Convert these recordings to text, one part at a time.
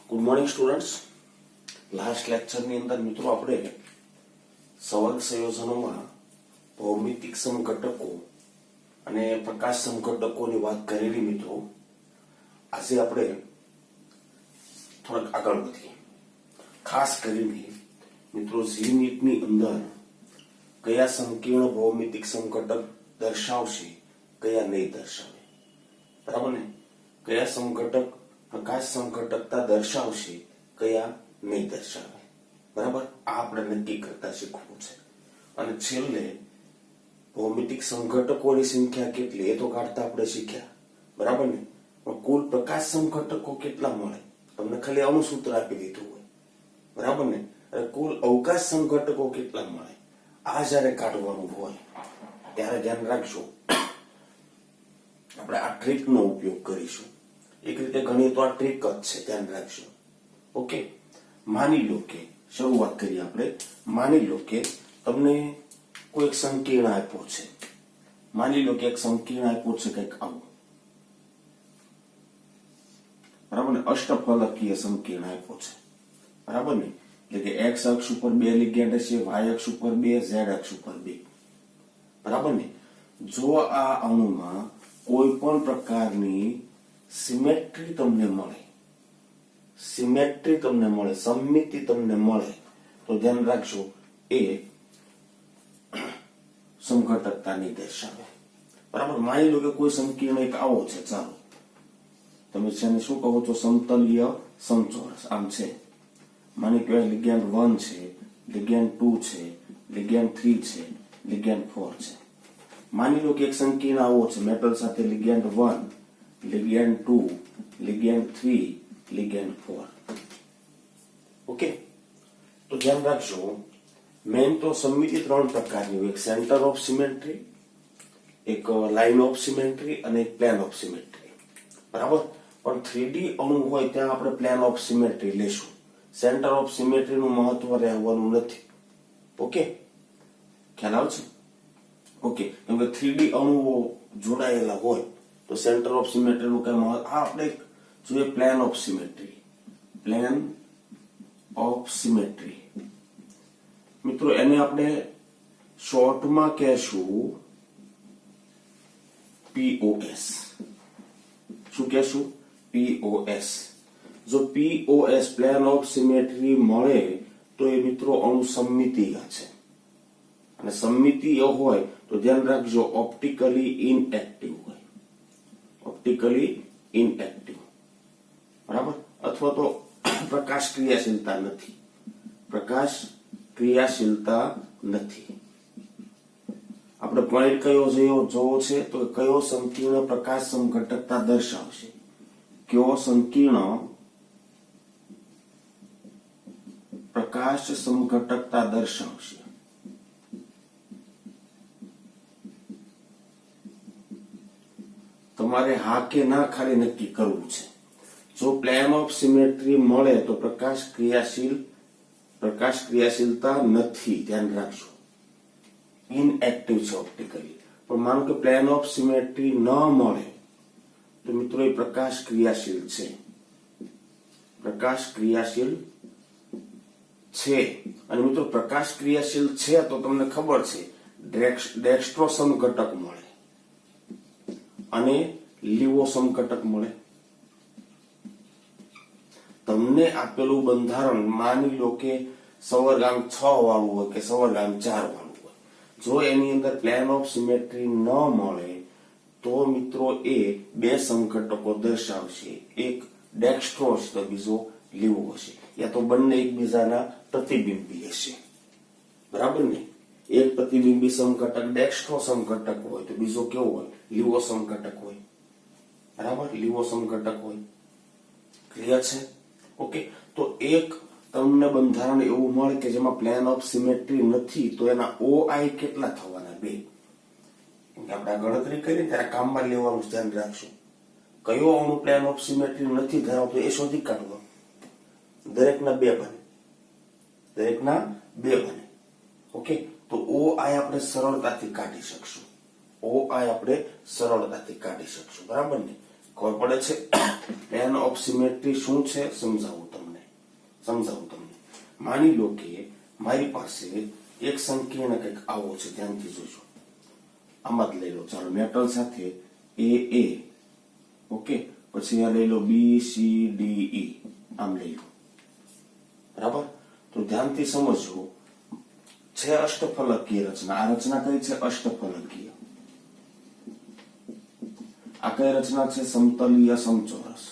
Good morning students. Last લેક્ચરની અંદર મિત્રો આપણે સવર્ગ સંયોજનોમાં ભૌમિતિક સમઘટકો અને પ્રકાશ સમઘટકોની વાત કરેલી મિત્રો. આજે આપણે થોડાક આગળ વધીએ. ખાસ કરીને મિત્રો જીનીટની અંદર કયા સંકીર્ણ ભૌમિતિક સમઘટક દર્શાવશે, કયા નહીં દર્શાવે, બરાબર ને? કયા સમઘટક પ્રકાશ સમઘટકતા દર્શાવશે, કયા નહીં દર્શાવે, બરાબર? આ આપણે નક્કી કરતા શીખવું છે. અને છેલ્લે ભૌમિતિક સમઘટકોની સંખ્યા કેટલી એ તો કાઢતા આપણે શીખ્યા, બરાબર ને? પણ કુલ પ્રકાશ સમઘટકો કેટલા મળે તમને ખાલી આનું સૂત્ર આપી દીધું હોય, બરાબર ને? અને કુલ અવકાશ સમઘટકો કેટલા મળે આ જયારે કાઢવાનું હોય ત્યારે ધ્યાન રાખજો, આપણે આ ટ્રીક નો ઉપયોગ કરીશું. એક રીતે ગણીએ તો આ ટ્રીક જ છે, ધ્યાન રાખજો. ઓકે, માની લો કે શરૂઆત કરીએ આપણે. માની લો કે તમને કોઈ એક સંકીર્ણ આપ્યો છે. માની લો કે એક સંકીર્ણ આપ્યો છે કંઈક આવું, બરાબર ને? અષ્ટફલકીય સંકીર્ણ આપ્યો છે, બરાબર ને? એટલે કે એક્સ અક્ષ ઉપર 2 લિગેન્ડ હશે, વાય અક્ષ ઉપર 2, ઝેડ અક્ષ ઉપર 2, બરાબર ને? જો આ અણુમાં કોઈ પણ પ્રકારની સિમેટ્રી તમને મળે, સિમેટ્રી તમને મળે, સમમિતિ તમને મળે, તો ધ્યાન રાખજો એ સમઘટકતા નહીં દર્શાવે, બરાબર? માની લો કે કોઈ સંકીર્ણ એક આવો છે, ચાલો તમે છે શું કહો છો, સમતલીય સમચોરસ આમ છે. માની કે લિગેન્ડ 1 છે, લિગેન્ડ 2 છે, લિગેન્ડ 3 છે, લિગેન્ડ 4 છે. માની લો કે એક સંકીર્ણ આવો છે મેટલ સાથે ligand 1, ligand 2, ligand 3, ligand 4. Okay, તો ધ્યાન રાખજો મેન તો સમમિતિ 3 પ્રકારની હોય. એક સેન્ટર ઓફ સિમેટ્રી, એક લાઇન ઓફ સિમેટ્રી અને એક પ્લેન ઓફ સિમેટ્રી, બરાબર? પણ 3D અણુ હોય ત્યાં આપણે પ્લેન ઓફ સિમેટ્રી લેશું. સેન્ટર ઓફ સિમેટ્રી નું મહત્વ રહેવાનું નથી. ઓકે, ખ્યાલ આવે છે? ઓકે, કેમ કે 3D અણુઓ જોડાયેલા હોય તો સેન્ટર ઓફ સિમેટ્રી નું કઈ મહત્વ. આપણે જોઈએ plane of symmetry. Plane of symmetry મિત્રો એને આપણે શોર્ટમાં કહેશું POS. શું કહેશું? POS. જો POS પ્લેન ઓફ સિમેટ્રી મળે તો એ મિત્રો અણુ સમમિતીય છે. અને સમમિતીય હોય તો ધ્યાન રાખજો ઓપ્ટિકલી ઇનએક્ટિવ હોય, ઓપ્ટિકલી ઇનએક્ટિવ, બરાબર? અથવા તો પ્રકાશ ક્રિયાશીલતા નથી, પ્રકાશ ક્રિયાશીલતા નથી. આપણે પોઈન્ટ કયો જોવો છે તો કયો સંકીર્ણ પ્રકાશ સમઘટકતા દર્શાવશે, કયો સંકીર્ણ પ્રકાશ સમઘટકતા દર્શાવશે. તમારે હા કે ના ખાલી નક્કી કરવું છે. જો પ્લેન ઓફ સિમેટ્રી મળે તો પ્રકાશ ક્રિયાશીલતા નથી, ધ્યાન રાખજો, ઇનએક્ટિવ છે ઓપ્ટિકલી. પણ માનો કે પ્લેન ઓફ સિમેટ્રી ન મળે તો મિત્રો એ પ્રકાશ ક્રિયાશીલ છે, પ્રકાશ ક્રિયાશીલ છે. અને મિત્રો પ્રકાશ ક્રિયાશીલ છે તો તમને ખબર છે ડેક્સ્ટ્રો સમઘટક મળે અને લીવો સમઘટક મળે. તમને આપેલું બંધારણ માની લો કે સવર્ગાંક 6 વાળું હોય કે સવર્ગાંક 4 વાળું હોય, જો એની અંદર પ્લેન ઓફ સિમેટ્રી ન મળે તો મિત્રો એ 2 સમઘટકો દર્શાવશે. એક ડેક્સ્ટ્રો હશે તો બીજો લીવો હશે, યા તો બંને એકબીજાના પ્રતિબિંબી હશે, બરાબર ને? એક પ્રતિબિંબી સમઘટક ડેક્સ્ટ્રો સમઘટક હોય તો બીજો કેવો હોય? લીવો સમઘટક હોય, બરાબર? લીવો સમઘટક હોય. ક્લિયર છે? ઓકે, તો એક તમને બંધારણ એવું મળે કે જેમાં પ્લેન ઓફ સિમેટ્રી નથી તો એના OI કેટલા થવાના? 2. આપણે ગણતરી કરી ત્યારે કામમાં લેવાનું ધ્યાન રાખશું. કયો અણુ પ્લેન ઓફ સિમેટ્રી નથી ધરાવતો એ શોધી કાઢવો. દરેકના 2 બને, દરેકના 2 બને. ઓકે, તો OI આપણે સરળતાથી કાઢી શકશું, OI આપણે સરળતાથી કાઢી શકશું, બરાબર ને? ખબર પડે છે? પ્લેન ઓફ સિમેટ્રી શું છે સમજાવું તમને. માની લો કે મારી પાસે એક સંકીર્ણ કંઈક આવો છે, ધ્યાનથી જોજો. આમાં જ લઈ લો, ચાલો મેટલ સાથે એ, ઓકે, પછી આ લઈ લો BCDE, આમ લઈ લો, બરાબર. તો ધ્યાનથી સમજવું, છે અષ્ટફલકીય રચના. આ રચના કઈ છે? અષ્ટફલકીય. આ કઈ રચના છે? સમતલીય સમચોરસ.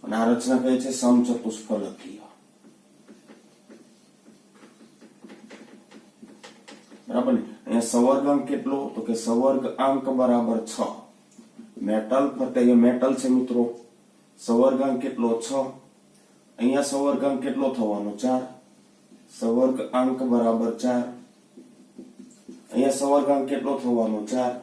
અને આ રચના કઈ છે? સમચતુષ્ફલકીય. બરાબર ને? અહીંયા સવર્ગાંક કેટલો? તો કે સવર્ગાંક બરાબર 6. મેટલ ફરતે મેટલ છે મિત્રો, સવર્ગાંક કેટલો? 6. અહીંયા સવર્ગાંક કેટલો થવાનો? 4. સવર્ગાંક બરાબર 4. અહીંયા સવર્ગાંક કેટલો થવાનો? 4.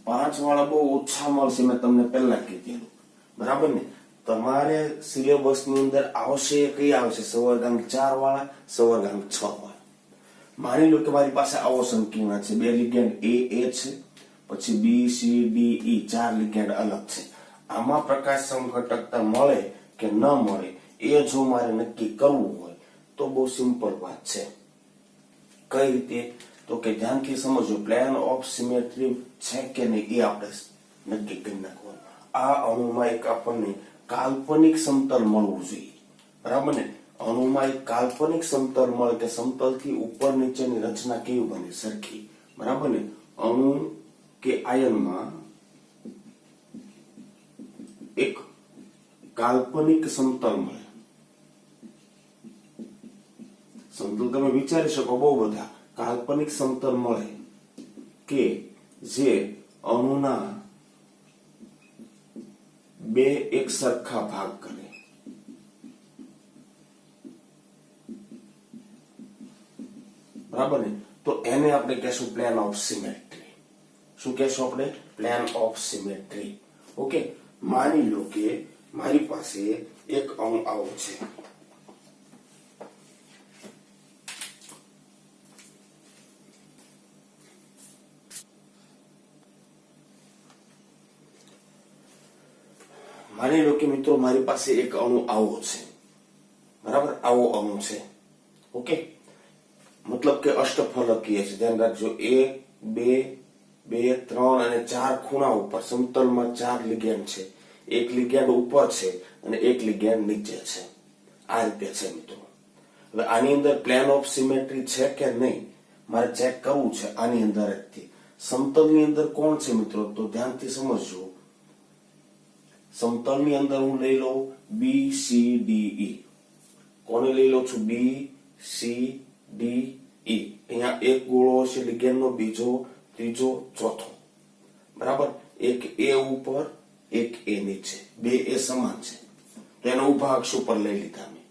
5 વાળા બહુ ઓછા મળશે, મેં તમને પહેલા કીધેલું, બરાબર ને? તમારે સિલેબસ ની અંદર આવશે કઈ આવશે? સવર્ગાંક 4 વાળા, સવર્ગાંક 6 વાળા. માની લો કે મારી પાસે આવો સંકીર્ણ છે, 2 લિગેન્ડ A છે, પછી BCDE 4 લિગેન્ડ અલગ છે. આમાં પ્રકાશ સમઘટકતા મળે કે ન મળે એ જો મારે નક્કી કરવું હોય તો બહુ સિમ્પલ વાત છે. કઈ રીતે? તો કે ધ્યાનથી સમજો, પ્લેન ઓફ સિમેટ્રી છે કે નહીં એ આપણે નક્કી કરી નાખવાનું. આ અણુમાં એક આપણને કાલ્પનિક સમતલ મળવું જોઈએ, બરાબર ને? અણુમાં એક કાલ્પનિક સમતલ મળે કે સમતલથી ઉપર નીચેની રચના કેવી બને? સરખી, બરાબર ને? અણુ કે આયનમાં એક કાલ્પનિક સમતલ મળે. સમતલ તમે વિચારી શકો બહુ બધા. કાલ્પનિક સમતલ મળે કે જે અણુના 2 એક સરખા ભાગ કરે. બરાબર ને? તો એને આપણે કહેશું પ્લેન ઓફ સિમેટ્રી. શું કહેશું આપણે? Plane of symmetry. ઓકે. માની લો કે મારી પાસે એક અણુ આવો છે, માની લો કે મિત્રો મારી પાસે એક અણુ આવો છે, બરાબર? આવો અણુ છે, ઓકે. મતલબ કે અષ્ટફલકીય છે. ધ્યાન રાખજો, 1 2 2 3 અને 4 ખૂણા ઉપર સમતલમાં 4 લિગેન્ડ છે. એક લિગેન્ડ ઉપર છે અને એક લિગેન્ડ નીચે છે. આ રીતે છે મિત્રો. હવે આની અંદર પ્લેન ઓફ સિમેટ્રી છે કે નહીં મારે ચેક કરવું છે. આની અંદર જ સમતલની અંદર કોણ છે મિત્રો? તો ધ્યાનથી સમજજો. સમતલની અંદર હું લઈ લઉં BCDE. કોને લઈ લઉં છું? BCDE. અહીંયા એક ગોળો છે લિગેન્ડનો, બીજો, ત્રીજો, ચોથો, બરાબર? એક A ઉપર, એક A નીચે, 2 A સમાન છે. તો એનો ઉભા અક્ષ ઉપર લઈ લીધા મેં.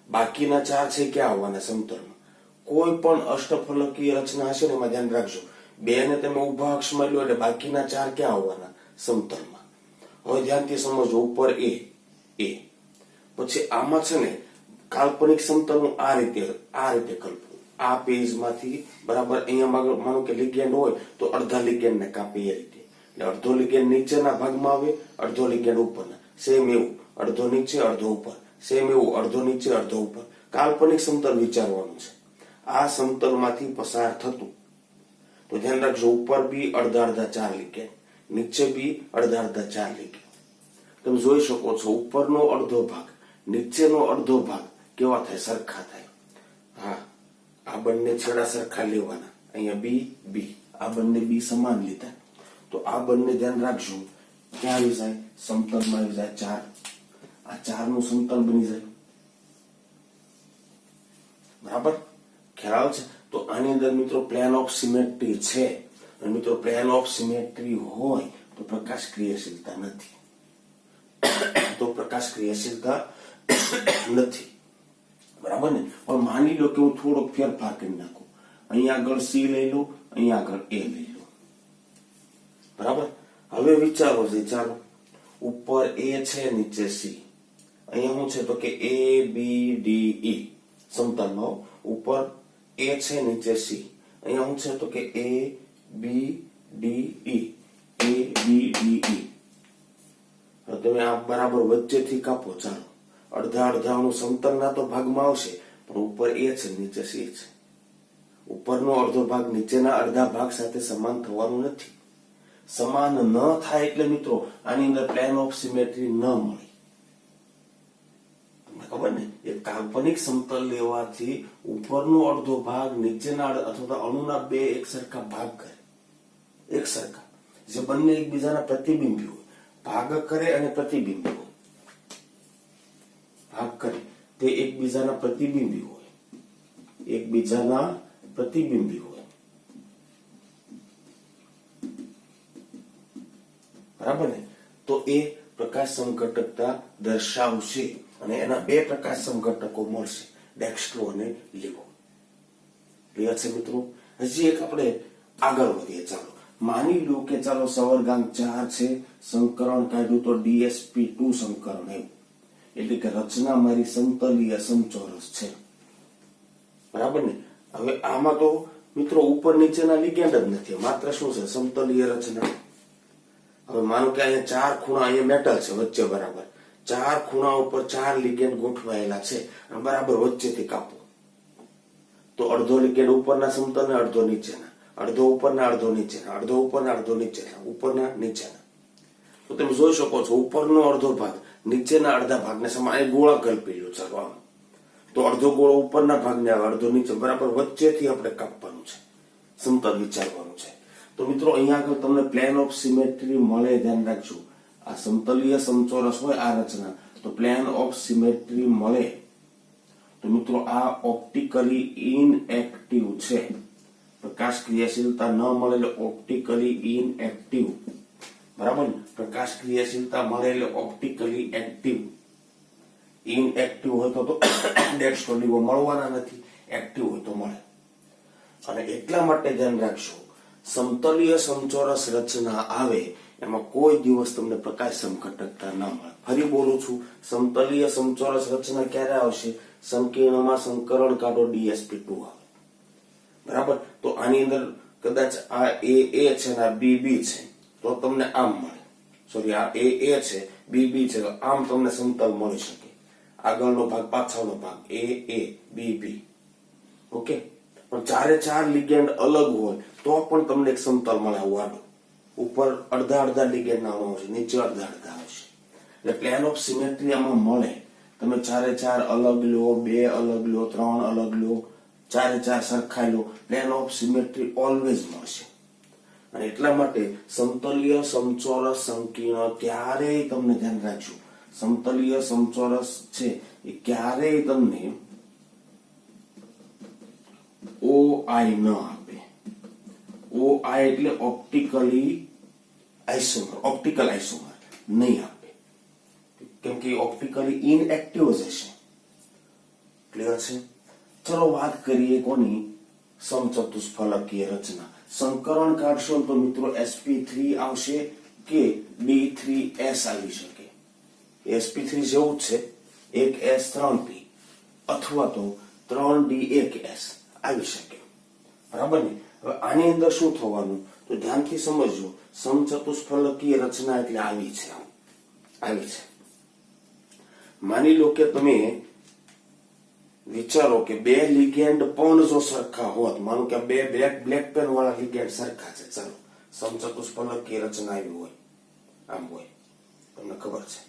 બાકીના 4 છે ક્યાં આવવાના? સમતલમાં. કોઈ પણ અષ્ટફલકીય રચના હશે ને એમાં ધ્યાન રાખજો, 2 ને તમે ઉભા અક્ષમાં લ્યો એટલે બાકીના 4 ક્યાં આવવાના? સમતલમાં. હવે ધ્યાનથી સમજો, ઉપર A. પછી આમાં છે ને કાલ્પનિક સમતલ હું આ રીતે કલ્પું. આ પેજમાંથી, બરાબર, અહીંયા માનો કે લિગેન્ડ હોય તો અડધા લિગેન્ડ ને કાપે એ રીતે. એટલે અડધો લિગેન્ડ નીચેના ભાગમાં આવે, અડધો લિગેન્ડ ઉપરના. સેમ એવું, અડધો નીચે અડધો ઉપર. સેમ એવું, અડધો નીચે અડધો ઉપર. કાલ્પનિક સમતલ વિચારવાનું છે. આ સમતલમાંથી પસાર થતું તો ધ્યાન રાખજો, ઉપર બી અડધા 4 લિગેન્ડ, નીચે બી અડધા 4 લિગેન્ડ. તમે જોઈ શકો છો ઉપરનો અડધો ભાગ, નીચેનો અડધો ભાગ કેવા થાય? સરખા થાય. હા, આ બંને છેડા સરખા લેવાના. અહીંયા B, આ બંને B સમાન લીધા. તો આ બંને ધ્યાન રાખજો ક્યાં આવી જાય? સમતલમાં આવી જાય 4. આ 4 નું સમતલ બની જાય, બરાબર? ખ્યાલ છે? તો આની અંદર મિત્રો પ્લેન ઓફ સિમેટ્રી છે. અને મિત્રો પ્લેન ઓફ સિમેટ્રી હોય તો પ્રકાશ ક્રિયાશીલતા નથી. બરાબર ને? પણ માની લો કે હું થોડો ફેરફાર કરી નાખું. અહીંયા આગળ C લઈ લો, અહીંયા આગળ A લઈ લો, બરાબર? હવે વિચારો છે, ચાલો, ઉપર A છે, નીચે C. અહીંયા શું છે? તો કે ABDE સમતલમાં ઉપર A છે, નીચે C. અહીંયા શું છે તો કે A B D E, A B D E. તમે આ બરાબર વચ્ચેથી કાપો. ચાલો, અડધા અડધાનું સમતલના તો ભાગમાં આવશે, પણ ઉપર A છે, નીચે C છે. ઉપરનો અડધો ભાગ નીચેના અડધા ભાગ સાથે સમાન થવાનું નથી. સમાન ન થાય એટલે મિત્રો આની અંદર પ્લેન ઓફ સિમેટ્રી ન મળે. તમને ખબર ને, એક કાલ્પનિક સમતલ લેવાથી ઉપરનો અડધો ભાગ નીચેના અથવા અણુના બે એક સરખા ભાગ કરે, એક સરખા, જે બંને એકબીજાના પ્રતિબિંબી હોય. ભાગ કરે અને પ્રતિબિંબી હોય. ભાગ કરે તે એકબીજાના પ્રતિબિંબી હોય, એકબીજાના પ્રતિબિંબી હોય. બરાબર ને? તો એ પ્રકાશ સમઘટકતા દર્શાવશે અને એના બે પ્રકાશ સમઘટકો મળશે, ડેક્સ્ટ્રો અને લીવો. ક્લિયર છે મિત્રો? હજી એક આપણે આગળ વધીએ. ચાલો, માની લો કે ચાલો સવર્ગાંક 4 છે, સંકરણ કાઢ્યું તો DsP2 સંકરણ એવું, એટલે કે રચના મારી સમતલીય સમચોરસ છે. બરાબર ને? હવે આમાં તો મિત્રો ઉપર નીચેના લિગેન્ડ જ નથી, માત્ર શું છે? સમતલીય રચના. હવે માનો કે અહીંયા 4 ખૂણા, અહીંયા મેટલ છે વચ્ચે, બરાબર 4 ખૂણા ઉપર 4 લિગેન્ડ ગોઠવાયેલા છે અને બરાબર વચ્ચેથી કાપો તો અડધો લિગેન્ડ ઉપરના સમતલ ને અડધો નીચેના, અડધો ઉપરના અડધો નીચેના, અડધો ઉપરના અડધો નીચેના, ઉપરના નીચેના. તો તમે જોઈ શકો છો ઉપરનો અડધો ભાગ નીચેના અડધા ભાગને સમાન ગોળા કલ્પી લો. ચાલો, આમ તો અડધો ગોળો ઉપરના ભાગને આવે, અડધો નીચે, બરાબર વચ્ચેથી આપણે કાપવાનું છે, સમતલ વિચારવાનું છે. તો મિત્રો અહીંયા આગળ તમને પ્લેન ઓફ સિમેટ્રી મળે, ધ્યાન રાખજો. આ સમતલીય સમચોરસ હોય આ રચના, તો પ્લેન ઓફ સિમેટ્રી મળે તો મિત્રો આ ઓપ્ટિકલી ઇનએક્ટિવ છે. પ્રકાશ ક્રિયાશીલતા ન મળે એટલે ઓપ્ટિકલી ઇનએક્ટિવ. બરાબર? પ્રકાશ ક્રિયાશીલતા મળે એટલે ઓપ્ટિકલી એક્ટિવ. ઇનએક્ટિવ હોય તો ડેક્સ્ટ્રો લીવો મળવાના નથી, એક્ટિવ હોય તો મળે. અને એટલા માટે ધ્યાન રાખજો, સમતલીય સમચોરસ રચના આવે એમાં કોઈ દિવસ તમને પ્રકાશ સમઘટકતા ન મળે. ફરી બોલું છું, સમતલીય સમચોરસ રચના ક્યારે આવશે? સંકીર્ણમાં સંકરણ કાઢો DsP2 આવે. બરાબર? તો આની અંદર કદાચ આ A છે અને આ B છે, તો તમને આમ મળે. સોરી, આ A છે, B છે, તો આમ તમને સમતલ મળી શકે. આગળનો ભાગ, પાછળનો ભાગ, A B. ઓકે? પણ 4 લિગેન્ડ અલગ હોય તો પણ તમને એક સમતલ મળે, આવું આડું. ઉપર અડધા લિગેન્ડ ના આવશે, નીચે અડધા આવશે. એટલે પ્લેન ઓફ સિમેટ્રી આમાં મળે. તમે 4 અલગ લો, 2 અલગ લો, 3 અલગ લો, 4 સરખા લો, પ્લેન ઓફ સિમેટ્રી ઓલવેઝ મળશે. અને એટલા માટે સમતલીય સમચોરસ સંકીર્ણ ક્યારેય, તમને ધ્યાન રાખજો, સમતલીય સમચોરસ છે એ ક્યારેય તમને OI ન આપે. OI એટલે ઓપ્ટિકલી આઇસોમર, ઓપ્ટિકલ આઇસોમર નહીં આપે, કેમ કે ઓપ્ટિકલી ઇનએક્ટિવ જ હશે. ક્લિયર છે? ચલો વાત કરીએ કોની? સમચતુષ્ફલકીય રચના. સંકરણ કાઢશો તો મિત્રો sp3 આવશે કે D3s આવી શકે. sp3 જેવું જ છે, 1s 3p, અથવા તો 3d 1s આવી શકે. બરાબર ને? હવે આની અંદર શું થવાનું તો ધ્યાનથી સમજજો. સમચતુષ્ફલકીય રચના એટલે આવી છે, આવી છે. માની લો કે તમે વિચારો કે બે લિગેન્ડ પણ જો સરખા હોત, માનો કે બે બ્લેક પેન વાળા લિગેન્ડ સરખા છે, ચાલો સમચતુષ્ફલકીય રચના આવી હોય, આમ હોય, તમને ખબર છે,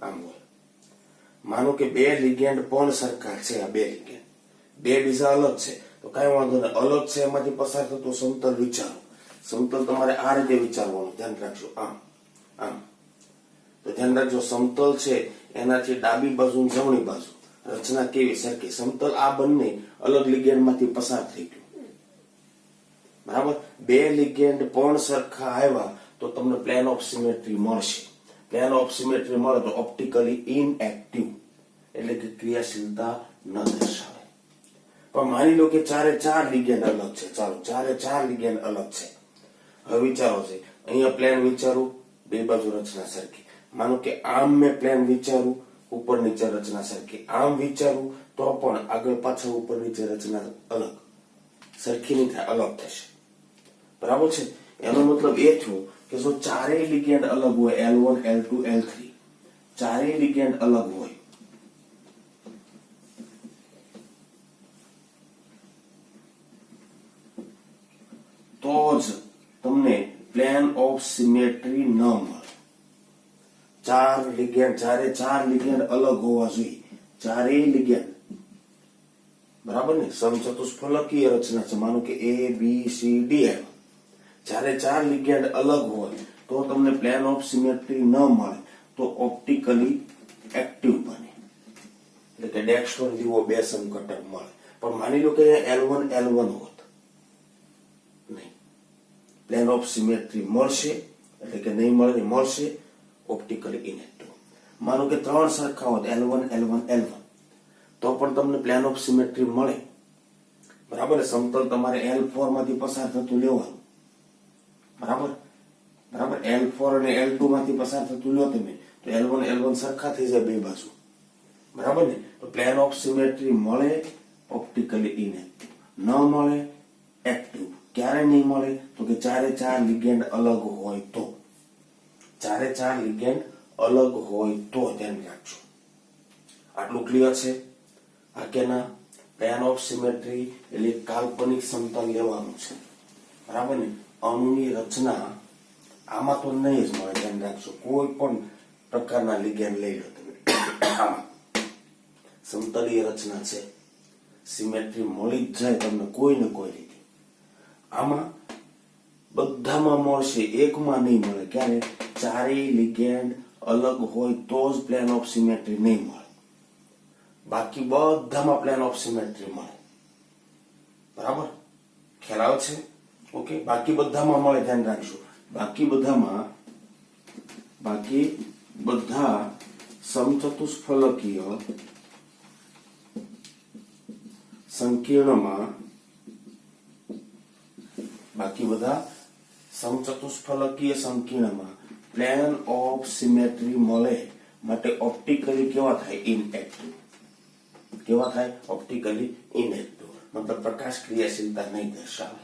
આમ હોય. માનો કે બે લિગેન્ડ પણ સરખા છે, આ બે લિગેન્ડ, બે બીજા અલગ છે, તો કઈ વાંધો નહીં, અલગ છે એમાંથી પસાર થતો સમતલ વિચારો. સમતલ તમારે આ રીતે વિચારવાનું, ધ્યાન રાખજો, આમ આમ. તો ધ્યાન રાખજો, સમતલ છે એનાથી ડાબી બાજુ જમણી બાજુ રચના કેવી સરખી. સમતલ આ બંને અલગ લિગેન્ડ માંથી પસાર થઈ ગયું. બરાબર? બે લિગેન્ડ પણ સરખા આવ્યા તો તમને પ્લેન ઓફ સિમેટ્રી મળશે. પ્લેન ઓફ સિમેટ્રી મળે તો ઓપ્ટિકલી ઇનએક્ટિવ, એટલે કે ક્રિયાશીલતા ન દર્શાવે. પણ માની લો કે 4 લિગેન્ડ અલગ છે, ચાલો 4 લિગેન્ડ અલગ છે. હવે વિચારો છે, અહીંયા પ્લેન વિચારું, બે બાજુ રચના સરખી. માનો કે આમ મેં પ્લેન વિચારું, ઉપર નીચે રચના સરખી. આમ વિચારું તો પણ આગળ પાછળ ઉપર નીચે રચના અલગ સરખી નહીં થાય, અલગ થશે. બરાબર છે. એનો મતલબ એ થયો કે જો ચારેય લિગેન્ડ અલગ હોય, L1 L2 L3 ચારેય લિગેન્ડ અલગ હોય તો જ તમને પ્લેન ઓફ સિમેટ્રી ન મળે. ચાર લિગેન્ડ અલગ હોવા જોઈએ, ચારેય લિગેન્ડ. બરાબર ને? સમચતુષ્ફલકીય રચના છે, માનો કે A B C D એમ ચાર લિગેન્ડ અલગ હોય તો તમને પ્લેન ઓફ સિમેટ્રી ન મળે, તો ઓપ્ટિકલી એક્ટિવ બને, એટલે કે ડેક્સ્ટ્રોન લીવો બે સમઘટક મળે. પણ માની લો કે L1 L1 હોત, નહીં, પ્લેન ઓફ સિમેટ્રી મળશે, એટલે કે નહીં મળે, મળશે, ઓપ્ટિકલી ઇનેક્ટિવ. માનો કે ત્રણ સરખા હોત L1 L1 L1 તો પણ તમને પ્લેન ઓફ સિમેટ્રી મળે. બરાબર. સમતલ તમારે L4 માંથી પસાર થતું લેવાનું. બરાબર. L4 અને L2 માંથી પસાર થતું લો તમે, તો L1 L1 સરખા થઈ જાય બે બાજુ. બરાબર ને? તો પ્લેન ઓફ સિમેટ્રી મળે, ઓપ્ટિકલી ઇનેક્ટિવ. ન મળે, એક્ટિવ. ક્યારે નહીં મળે? તો કે ચાર લિગેન્ડ અલગ હોય તો. ચાર લિગેન્ડ અલગ હોય તો ધ્યાન રાખજો. આટલું ક્લિયર છે? આ કેના પ્લેન ઓફ સિમેટ્રી એટલે કાલ્પનિક સમતલ લેવાનું છે. બરાબર ને? અણુની રચના આમાં તો નહીં જ મળે, ધ્યાન રાખજો. કોઈ પણ પ્રકારના લિગેન્ડ લઈ લો તમે, આમાં સમતલીય રચના છે, સિમેટ્રી મળી જ જાય તમને કોઈ ને કોઈ રીતે. આમાં બધામાં મળશે, એકમાં નહીં મળે. ક્યારે? ચારેય લિગેન્ડ અલગ હોય તો જ પ્લેન ઓફ સિમેટ્રી નહીં મળે. બાકી બધામાં પ્લેન ઓફ સિમેટ્રી મળે. બરાબર? ખ્યાલ આવે છે? ઓકે. બાકી બધામાં મળે, ધ્યાન રાખજો. બાકી બધા સમચતુષ્ફલકીય સંકીર્ણમાં પ્લેન ઓફ સિમેટ્રી મળે માટે ઓપ્ટિકલી કેવા થાય? ઇનએક્ટિવ. કેવા થાય? Optically inactive. મતલબ પ્રકાશ ક્રિયાશીલતા નહીં દર્શાવે.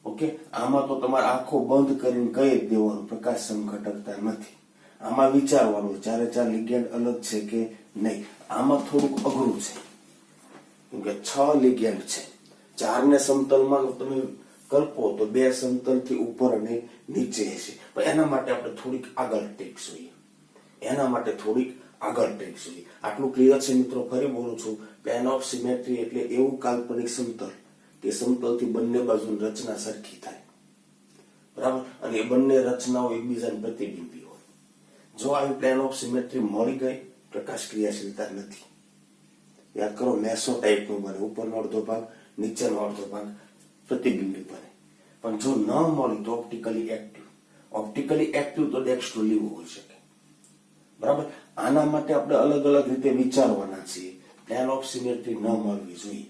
ઓકે. આમાં તો તમારે આંખો બંધ કરીને કહી જ દેવાનું, પ્રકાશ સમઘટકતા નથી. આમાં વિચારવાનું ચાર લિગેન્ડ અલગ છે કે નહીં. આમાં થોડુંક અઘરું છે, કેમ કે 6 લિગેન્ડ છે. 4 ને સમતલમાં તમે કલ્પો તો 2 સમતલથી ઉપર અને નીચે હશે. પણ એના માટે આપણે થોડીક આગળ ટ્રીક જોઈએ. આટલું ક્લિયર છે મિત્રો? ફરી બોલું છું, પ્લેન ઓફ સિમેટ્રી એટલે એવું કાલ્પનિક સમતલ કે સમતલથી બંને બાજુની રચના સરખી થાય. બરાબર? અને એ બંને રચનાઓ એકબીજાને પ્રતિબિંબી હોય. જો આવી પ્લેન ઓફ સિમેટ્રી મળી ગઈ, પ્રકાશ ક્રિયાશીલતા નથી. યાદ કરો, મેસો ટાઈપનું બને, ઉપરનો અડધો ભાગ, નીચેનો અડધો ભાગ પ્રતિબિંબી બને. પણ જો ન મળી તો ઓપ્ટિકલી એક્ટિવ તો ડેક્સ્ટ્રો લીવો હોઈ શકે. બરાબર? આના માટે આપણે અલગ અલગ રીતે વિચારવાના છીએ. પ્લેન ઓફ સિમેટ્રી ન મળવી જોઈએ.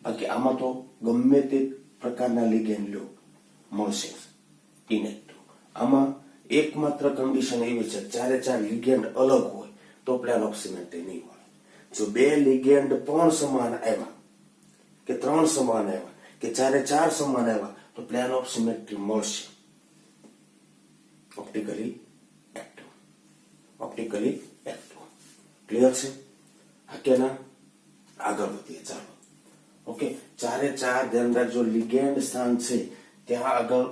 બાકી આમાં તો ગમે તે પ્રકારના લિગેન્ડ લો, મળશે ઇનેક્ટિવ. આમાં એકમાત્ર કન્ડિશન એવી છે, ચાર લિગેન્ડ અલગ હોય તો પ્લેન ઓફ સિમેટ્રી નહીં મળે. જો 2 લિગેન્ડ પણ સમાન આવ્યા, કે 3 સમાન આવ્યા, કે ચાર સમાન આવ્યા, તો પ્લેન ઓફ સિમેટ્રી મળશે. Optically active. ક્લિયર છે? હા કે ના? આગળ વધીએ, ચાલો. ઓકે. ચાર ધ્યાન રાખજો, લિગેન્ડ સ્થાન છે ત્યાં આગળ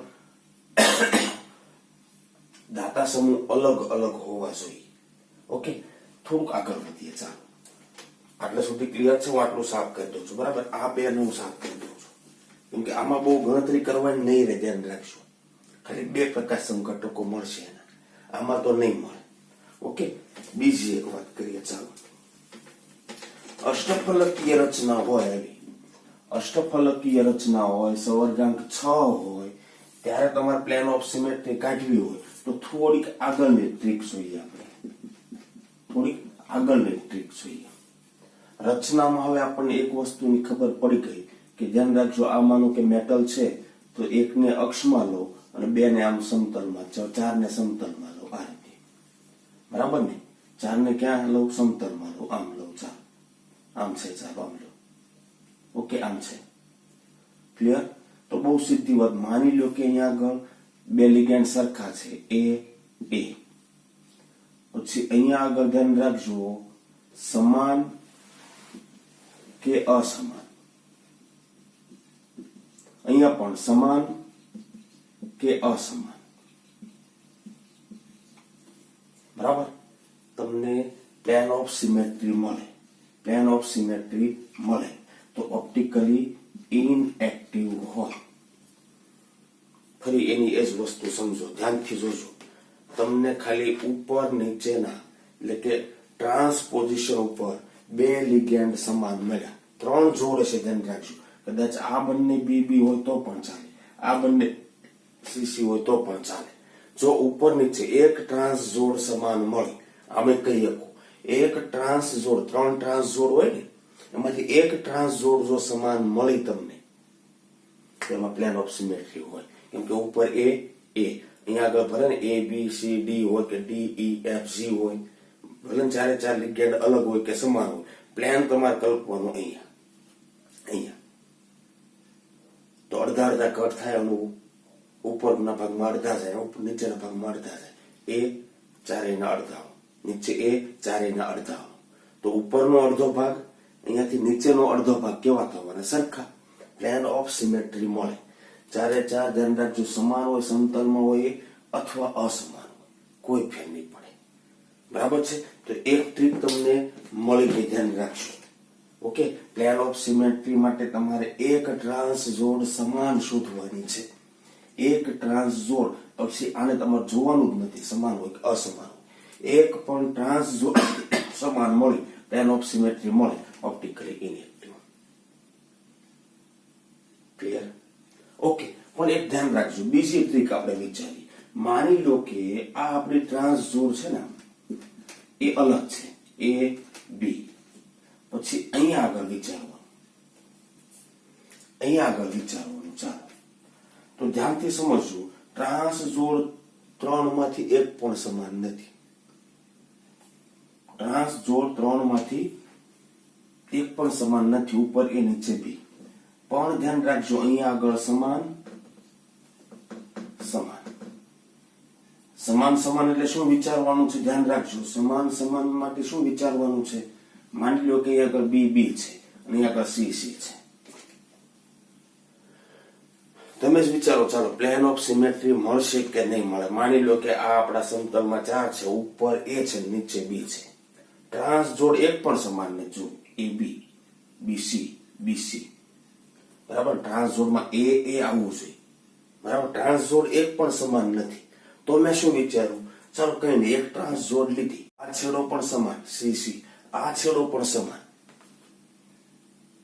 દાતા સમૂહ અલગ હોવા જોઈએ. ઓકે. થોડુંક આગળ વધીએ, ચાલો. આટલા સુધી ક્લિયર છે? હું આટલું સાફ કરી દઉં છું. બરાબર? આ 2 હું સાફ કરી દઉં છું, કેમ કે આમાં બહુ ગણતરી કરવાની નહીં રહે. ધ્યાન રાખજો, ખાલી 2 પ્રકાશ સમઘટકો મળશે એના, આમાં તો નહીં મળે. ઓકે. બીજી એક વાત કરીએ, ચાલો. અષ્ટફલકીય રચના હોય, સવર્ગાંક 6 હોય, ત્યારે તમારે પ્લેન ઓફ સિમેટ્રી કાઢવી હોય તો થોડીક આગળની ટ્રીક જોઈએ. રચનામાં હવે આપણને એક વસ્તુની ખબર પડી ગઈ કે ધ્યાન રાખજો, આ માનો કે મેટલ છે તો 1 ને અક્ષમાં લો અને 2 ને આમ સમતલમાં, 4 ને સમતલમાં લો, આ રીતે. બરાબર ને? 4 ને ક્યાં લો? સમતલમાં લો, આમ લો. ચાલો, આમ છે, ચાલો આમ લો. ઓકે, આમ છે. ક્લિયર? તો બહુ સીધી વાત. માની લો કે અહીંયા આગળ બે લિગેન્ડ સરખા છે, એ પછી અહીંયા આગળ ધ્યાન રાખજો, સમાન કે અસમાન. અહીંયા પણ સમાન કે અસમાન. બરાબર? તમને પ્લેન ઓફ સિમેટ્રી મળે. પ્લેન ઓફ સિમેટ્રી મળે તો ઓપ્ટિકલી ઇનએક્ટિવ હોય. ફરી એની એ જ વસ્તુ સમજો, ધ્યાનથી જોજો. તમને ખાલી ઉપર નીચેના એટલે કે ટ્રાન્સપોઝિશન ઉપર બે લિગેન્ડ સમાન મળ્યા, 3 જોડ છે, ધ્યાન રાખજો. કદાચ આ બંને બી હોય તો પણ ચાલે, આ બંને સીસી હોય તો પણ ચાલે. જો ઉપર નીચે એક ટ્રાન્સ જોડ સમાન મળે, અમે કહી શકો એક ટ્રાન્સ જોડ, 3 ટ્રાન્સ જોડ હોય ને, એમાંથી એક ટ્રાન્સ જોડ જો સમાન મળી તમને, તેમાં પ્લેન ઓફ સિમેટ્રી હોય. કેમ કે ઉપર એ અહીંયા આગળ ભલે ને A B C D હોય કે D E F G હોય, ભલે 4 લિગેન્ડ અલગ હોય કે સમાન હોય, પ્લેન તમારે કલ્પવાનું અહીંયા તો અડધા કટ થાય, એનું ઉપરના ભાગમાં અડધા જાય, નીચેના ભાગમાં અડધા જાય. એ ચારેયના અડધા, નીચે એ ચારેયના અડધા. તો ઉપરનો અડધો ભાગ અહીંયાથી નીચેનો અડધો ભાગ કેવા થવાના? સરખા. પ્લેન ઓફ સિમેટ્રી મળે. 4 ધ્યાન રાખજો, સમાન હોય, સમતલમાં હોય અથવા અસમાન હોય, કોઈ ફેર નહીં પડે. બરાબર છે? તો એક ટ્રીક તમને મળી ગઈ, ધ્યાન રાખજો. ઓકે, પ્લેન ઓફ સિમેટ્રી માટે તમારે એક ટ્રાન્સ જોડ સમાન શોધવાની છે. એક ટ્રાન્સ જોડ, પછી આને તમારે જોવાનું જ નથી સમાન હોય કે અસમાન હોય. એક પણ ટ્રાન્સ જોડ સમાન મળી, પ્લેન ઓફ સિમેટ્રી મળે, ઓપ્ટિકલી ઇનએક્ટિવ. ક્લિયર? ઓકે, પણ એક ધ્યાન રાખજો, બીજી ટ્રીક આપણે વિચારીએ. માની લો કે આ આપણી ટ્રાન્સ જોડ છે ને, એ અલગ છે, A B. પછી અહીંયા આગળ વિચારવાનું, ચાલો તો ધ્યાનથી સમજજો. ટ્રાન્સ જોડ 3 માંથી એક પણ સમાન નથી. ટ્રાન્સ જોડ 3 માંથી એક પણ સમાન નથી, ઉપર એ નીચે બી. પણ ધ્યાન રાખજો, અહીંયા આગળ સમાન એટલે શું વિચારવાનું છે? ધ્યાન રાખજો, સમાન માટે શું વિચારવાનું છે? માની લો કે અહીંયા આગળ B છે અને અહીંયા આગળ C છે. તમે જ વિચારો. ચાલો, પ્લેન ઓફ સિમેટ્રી મળશે કે નહીં મળે. માની લો કે આ આપણા સમતલમાં 4 છે, ઉપર A છે, નીચે B છે. ટ્રાન્સ જોડ એક પણ સમાન નથી. જો AB, BC, BC. બરાબર? ટ્રાન્સ જોડમાં A આવવું જોઈએ. બરાબર? ટ્રાન્સ જોડ એક પણ સમાન નથી. તો મેં શું વિચાર્યું? ચાલો કઈ નહીં, એક ટ્રાન્સ જોડ લીધી, આ છેડો પણ સમાન CC, આ છેડો પણ સમાન.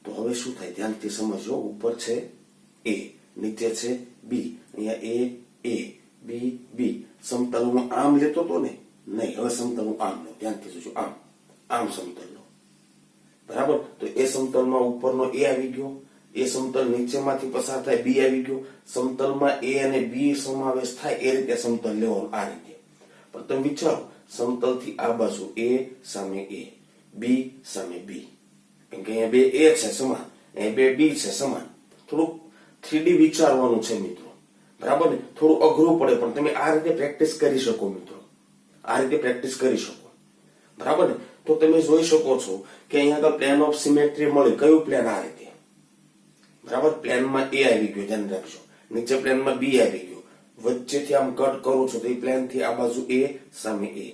તો હવે શું થાય? ધ્યાનથી સમજો. ઉપર છે A, નીચે છે B, અહીંયા A B B. સમતલ હું આમ લેતો તો ને? નહીં, હવે સમતલ હું આમ લો. ધ્યાનથી જોજો, આમ સમતલ લો. બરાબર? તો એ સમતલમાં ઉપરનો A આવી ગયો, એ સમતલ નીચેમાંથી પસાર થાય, B આવી ગયો. સમતલમાં A અને B સમાવેશ થાય, એ રીતે સમતલ લેવાનું, આ રીતે. પણ તમે વિચારો, સમતલથી આ બાજુ A સામે A, B સામે B. કેમ કે અહીંયા બે A છે સમાન, અહીંયા બે B છે સમાન. થોડુંક 3D વિચારવાનું છે મિત્રો. બરાબર ને? થોડું અઘરું પડે, પણ તમે આ રીતે પ્રેક્ટિસ કરી શકો મિત્રો. આ રીતે પ્રેક્ટિસ કરી શકો. બરાબર ને? તો તમે જોઈ શકો છો કે અહીંયા આગળ પ્લેન ઓફ સિમેટ્રી મળી. કયું પ્લેન? આ રીતે. બરાબર? પ્લેનમાં A આવી ગયો, ધ્યાન રાખજો. નીચે પ્લેનમાં B આવી ગયો. વચ્ચેથી આમ કટ કરું છું તો એ પ્લેનથી આ બાજુ A સામે A,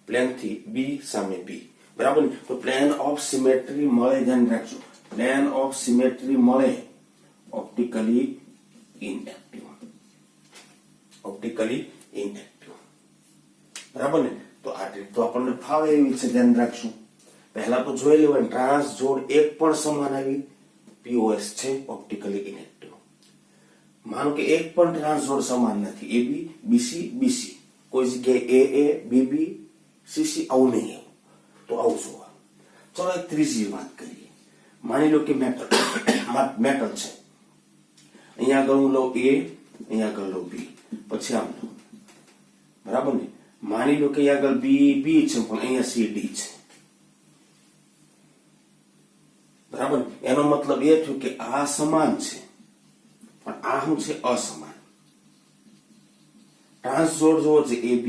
પ્લેનથી B સામે B. બરાબર ને? તો પ્લેન ઓફ સિમેટ્રી મળે, ધ્યાન રાખજો. પ્લેન ઓફ સિમેટ્રી મળે, ઓપ્ટિકલી ઇનએક્ટિવ. બરાબર ને? તો આ ટ્રીક તો આપણને ફાવે એવી છે, ધ્યાન રાખશું. પહેલા તો જોઈ લેવાય, ટ્રાન્સ જોડ એક પણ સમાન આવી, POS છે, ઓપ્ટિકલી ઇનએક્ટિવ. માનો કે એક પણ ટ્રાન્સ જોડ સમાન નથી, AB BC BC, કોઈ જગ્યાએ AA BB CC આવું નહીં. તો આવું જોવા. ચલો એક ત્રીજી વાત કરીએ. માની લો કે મેટલ છે. અહીંયા આગળ હું લઉં A, અહીંયા આગળ લઉં B, પછી આમ લઉં. બરાબર ને? માની લો કે અહીંયા આગળ B છે, પણ અહીંયા CD છે. બરાબર. એનો મતલબ એ થયો કે આ સમાન છે પણ આ શું છે? અસમાન. ટ્રાન્સજોડ જોવો છે AB,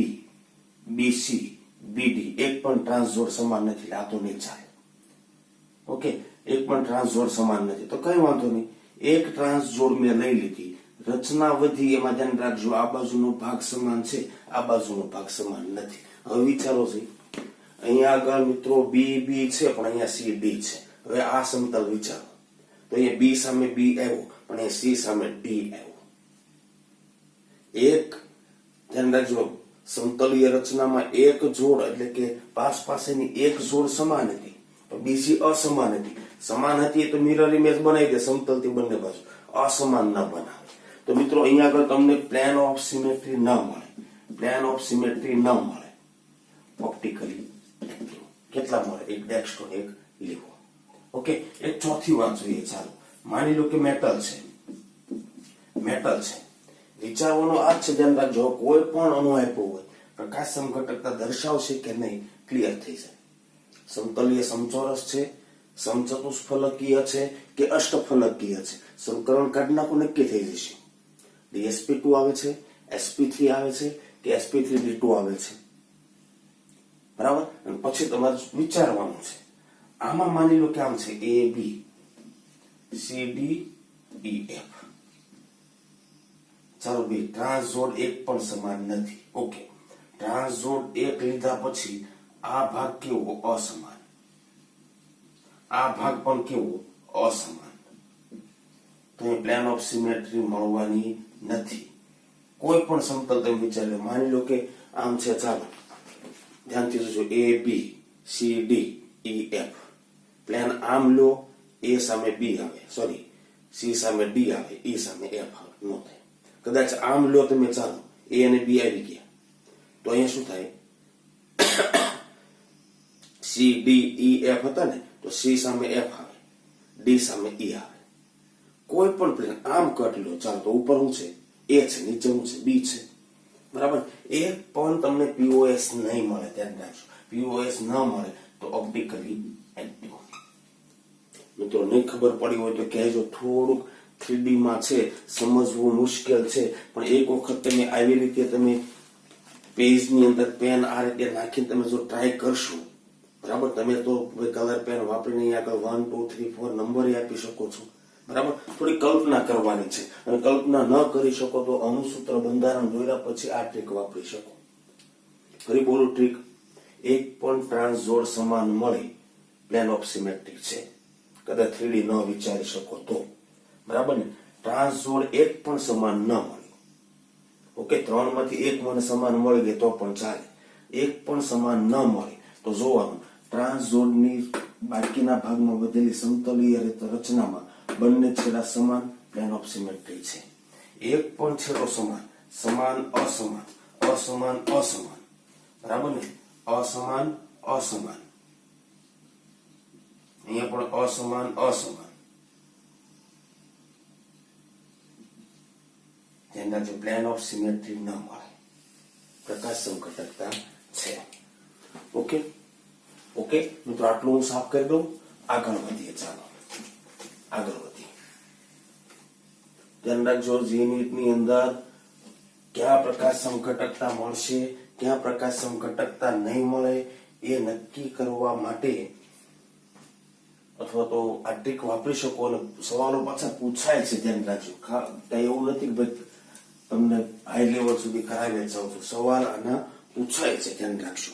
BC, BD, એક પણ ટ્રાન્સજોડ સમાન નથી. આ તો નહીં ચાલે. ઓકે, એક પણ ટ્રાન્સજોડ સમાન નથી તો કઈ વાંધો નહીં. એક ટ્રાન્સજોડ મેં લઈ લીધી, રચના વધી. એમાં ધ્યાન રાખજો આ બાજુનો ભાગ સમાન છે, આ બાજુનો ભાગ સમાન નથી. હવે વિચારો છે, અહીંયા આગળ મિત્રો BB છે પણ અહીંયા CD છે. હવે આ સમતલ વિચારો તો અહીંયા B સામે B આવ્યો પણ અહીંયા C સામે D આવ્યો. એક ધ્યાન રાખજો, સમતલીય રચનામાં એક જોડ એટલે કે પાસેની એક જોડ સમાન હતી પણ બીજી અસમાન હતી. સમાન હતી તો મિરર ઇમેજ બનાવી દે સમતલથી બંને બાજુ, અસમાન ન બનાવે. તો મિત્રો અહીંયા આગળ તમને પ્લેન ઓફ સિમેટ્રી ન મળે, પ્લેન ઓફ સિમેટ્રી ન મળે. ઓપ્ટિકલી કેટલા મળે? એક ડેક્સ્ટ્રોન, એક લીવો. ઓકે, એક ચોથી વાત જોઈએ. ચાલો માની લો કે મેટલ છે, મેટલ છે. વિચારવાનો આ જ છે, ધ્યાન રાખજો, કોઈ પણ અણુ આપ્યો હોય પ્રકાશ સમઘટકતા દર્શાવશે કે નહીં, ક્લિયર થઈ જાય. સમતલીય સમચોરસ છે, સમચતુષ્ફલકીય છે કે અષ્ટફલકીય છે, સંકલન કાઢી નાખો નક્કી થઈ જશે. sp2 આવે છે, sp3 આવે છે કે sp3d2 આવે છે. બરાબર. અને પછી તમારે વિચારવાનું છે. આમાં માની લો કે આમ છે AB, CD, EF. ચાલો ભાઈ, ટ્રાન્સજોડ એક પણ સમાન નથી. ઓકે, ટ્રાન્સજોડ એક લીધા પછી આ ભાગ કેવો? અસમાન. આ ભાગ પણ કેવો? અસમાન. તો એ પ્લેન ઓફ સિમેટ્રી મળવાની નથી. કોઈ પણ સમતલ તમે વિચારી લો. માની લો કે આમ છે, ચાલો ધ્યાનથી જોજો, AB, CD, EF. પ્લેન આમ લો, A સામે B આવે, સોરી C સામે D આવે, E સામે F આવે, નો થાય. કદાચ આમ લો તમે, ચાલો A અને B આવી ગયા તો અહીંયા શું થાય? C, D, E, F હતા ને, તો C સામે F આવે, D સામે E આવે. કોઈ પણ પ્લેન આમ કટ લો, ચાલો તો ઉપર શું છે? A છે, નીચે શું છે? B છે. બરાબર. એક પણ તમને POS નહીં મળે, ધ્યાન રાખજો. POS ન મળે તો ઓપ્ટિકલી એક્ટિવ. મિત્રો નહીં ખબર પડી હોય તો કહેજો. થોડુંક 3D માં છે, સમજવું મુશ્કેલ છે, પણ એક વખત તમે આવી રીતે તમે પેજની અંદર પેન આ રીતે નાખીને તમે જો ટ્રાય કરશો, બરાબર, તમે તો કલર પેન વાપરીને આગળ 1, 2, 3, 4 નંબર આપી શકો છો. બરાબર. થોડી કલ્પના કરવાની છે, અને કલ્પના ન કરી શકો તો અણુસૂત્ર બંધારણ દોર્યા પછી આ ટ્રીક વાપરી શકો. ફરી બોલું ટ્રીક. એક પણ ટ્રાન્સજોડ સમાન મળે, પ્લેન ઓફ સિમેટ્રી છે. કદાચ 3D ન વિચારી શકો તો, બરાબર ને. ટ્રાન્સજોડ એક પણ સમાન ન મળે. ઓકે, 3 માંથી એક મને સમાન મળી ગઈ તો પણ ચાલે. એક પણ સમાન ન મળે તો જોવાનું ટ્રાન્સજોડની બાકીના ભાગમાં વધેલી સમતલીય રચનામાં બંને છેડા સમાન, પ્લેન ઓફ સિમેટ્રી છે. એક પણ છેડો સમાન, સમાન અસમાન, અસમાન અસમાન, બરાબર ને. અસમાન અસમાન, અહીંયા પણ અસમાન અસમાન. જેના જે પ્લેન ઓફ સિમેટ્રી ન મળે, પ્રકાશ સમઘટકતા છે. ઓકે ઓકે મિત્રો, આટલું હું સાફ કરી દઉં. આગળ વધીએ. ચાલો આગળ વધીએ. ધ્યાન રાખજો, ની અંદર ક્યાં પ્રકાશ સમઘટકતા મળશે, ક્યાં પ્રકાશ સમઘટકતા નહીં મળે, એ નક્કી કરવા માટે અથવા તો આ ટ્રીક વાપરી શકો. અને સવાલો પાછા પૂછાય છે, ધ્યાન રાખજો. કઈ એવું નથી કે ભાઈ તમને હાઈ લેવલ સુધી કરાવી જાઉં છું. સવાલ આના પૂછાય છે, ધ્યાન રાખજો.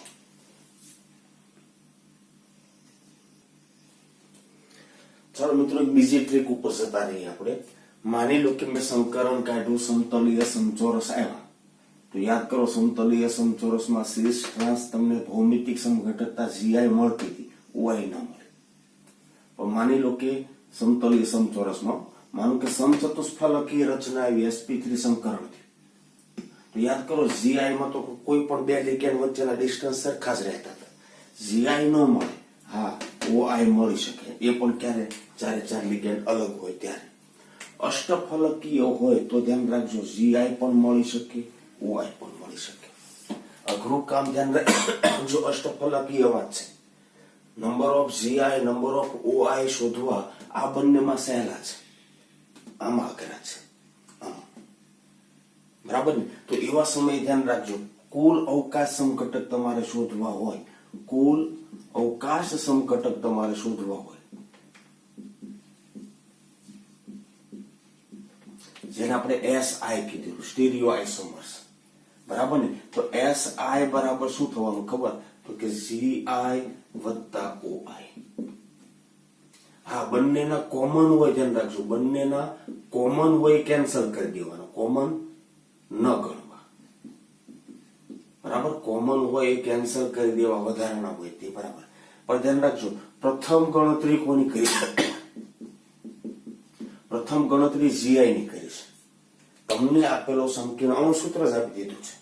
ચાલો મિત્રો, એક બીજી ટ્રીક ઉપર જતા રહીએ આપણે. માની લો કે મેં સંકરણ કાઢ્યું, સમતલીય સમચોરસ આવ્યા. તો યાદ કરો, સમતલીય સમચોરસમાં શીર્ષ ટ્રાંસ તમને ભૌમિતિક સમઘટકતા GI મળતી હતી, OI ન મળે. પણ માની લો કે સમતલીય સમચોરસમાં માનું કે સમચતુષ્ફલકીય રચના આવી, sp3 સંકરણથી. તો યાદ કરો, GI માં તો કોઈ પણ બે લિગેન્ડ વચ્ચેના ડિસ્ટન્સ સરખા જ રહેતા હતા. GI ન મળે, હા OI મળી શકે. એ પણ ક્યારે? ચારે ચાર લિગેન્ડ અલગ હોય ત્યારે. અષ્ટફલકીય હોય તો ધ્યાન રાખજો, GI પણ મળી શકે, OI પણ મળી શકે. અઘરું કામ, ધ્યાન રાખજો, અષ્ટફલકીય વાત છે. Number of GI, number of OI શોધવા આ બંનેમાં સહેલા છે, આમાં અઘરા છે, આમાં. બરાબર ને? તો એવા સમયે ધ્યાન રાખજો, કુલ અવકાશ સમઘટક તમારે શોધવા હોય, કુલ અવકાશ સમઘટક તમારે શોધવા હોય, જેને આપણે SI કીધું, સ્ટીરિયો આઇસોમર્સ. બરાબર ને? તો SI બરાબર શું થવાનું ખબર? તો કે GI વત્તા OI. હા, બંનેના કોમન હોય, ધ્યાન રાખજો, બંનેના કોમન હોય કેન્સલ કરી દેવાનો, કોમન ન ગણવા. બરાબર? કોમન હોય એ કેન્સલ કરી દેવા, વધારાના હોય તે. બરાબર? પણ ધ્યાન રાખજો, પ્રથમ ગણતરી કોની કરી? પ્રથમ ગણતરી GI ની કરીશ. તમને આપેલો સંકીર્ણ અણુસૂત્ર જ આપી દીધું છે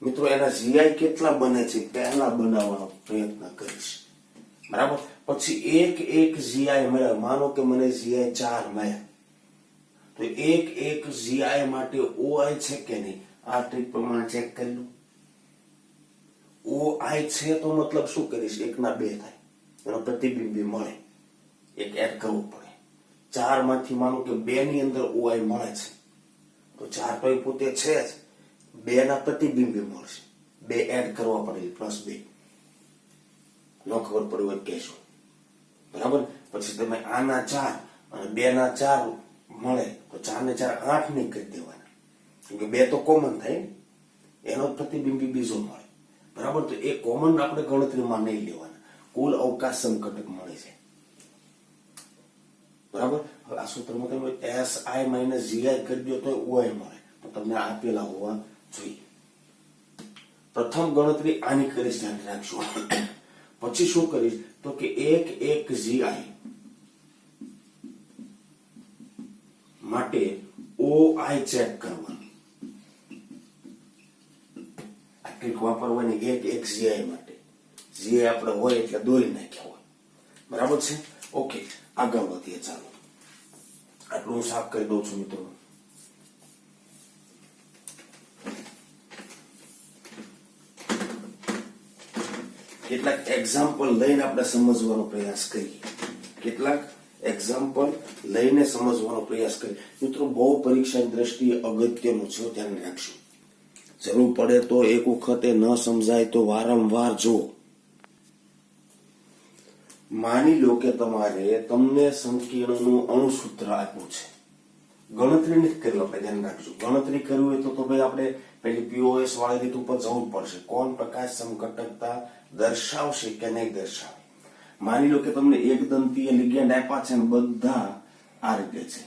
મિત્રો, એના GI કેટલા બને છે પહેલા બનાવવાનો પ્રયત્ન કરીશ. બરાબર? પછી એક GI મળ્યા, માનો કે મને GI 4 મળ્યા, તો એક GI માટે OI છે કે નહીં, આ ટ્રીક પ્રમાણે ચેક કરી લો. OI છે તો મતલબ શું કરીશ, 1 ના 2 થાય, એનો પ્રતિબિંબી મળે, એક એડ કરવું પડે. 4 માંથી માનો કે 2 ની અંદર OI મળે છે, તો 4 તો એ પોતે છે જ, 2 ના પ્રતિબિંબી મળશે, 2 એડ કરવા પડે, +2. ન ખબર પડી હોય કહેશો. બરાબર? પછી તમે આના 4 અને 2 ના 4 મળે, તો 4 ને 4 8 નહીં કરી દેવાના, કેમ કે 2 તો કોમન થાય, એનો પ્રતિબિંબી બીજો મળે. બરાબર? તો એ કોમન આપણે ગણતરીમાં નહીં લેવાના, કુલ અવકાશ સમઘટક મળે છે. બરાબર? હવે આ સૂત્રમાં તમે SI - GI કરી દો તો OI મળે, તો તમને આપેલા હોવા જોઈએ. પ્રથમ ગણતરી આની કરીશ, ધ્યાન રાખજો. પછી શું કરીશ, તો કે એક GI માટે OI ચેક કરવાનું. આ ટ્રીક વાપરવાની, એક GI માટે. GI આપણે હોય એટલે દોરી નાખ્યા હોય. બરાબર છે? ઓકે, આગળ વધીએ. ચાલો, આટલું હું સાફ કરી દઉં છું મિત્રો. કેટલાક એક્ઝામ્પલ લઈને આપણે સમજવાનો પ્રયાસ કરીએ. મિત્રો, બહુ પરીક્ષાની દ્રષ્ટિએ અગત્યનું છે, ધ્યાન રાખજો. જરૂર પડે તો એક વખતે, ન સમજાય તો વારંવાર જુઓ. માની લો કે તમને સંકીર્ણનું અણુસૂત્ર આપ્યું છે, ગણતરી નથી કરી, આપણે ધ્યાન રાખજો. ગણતરી કરવી હોય તો ભાઈ આપણે પેલી POS વાળી રીત ઉપર જવું જ પડશે. કોણ પ્રકાશ સમઘટકતા દર્શાવશે કે નહીં દર્શાવે. માની લો કે તમને એકદંતીય લિગેન્ડ આપ્યા છે ને બધા આ રીતે છે,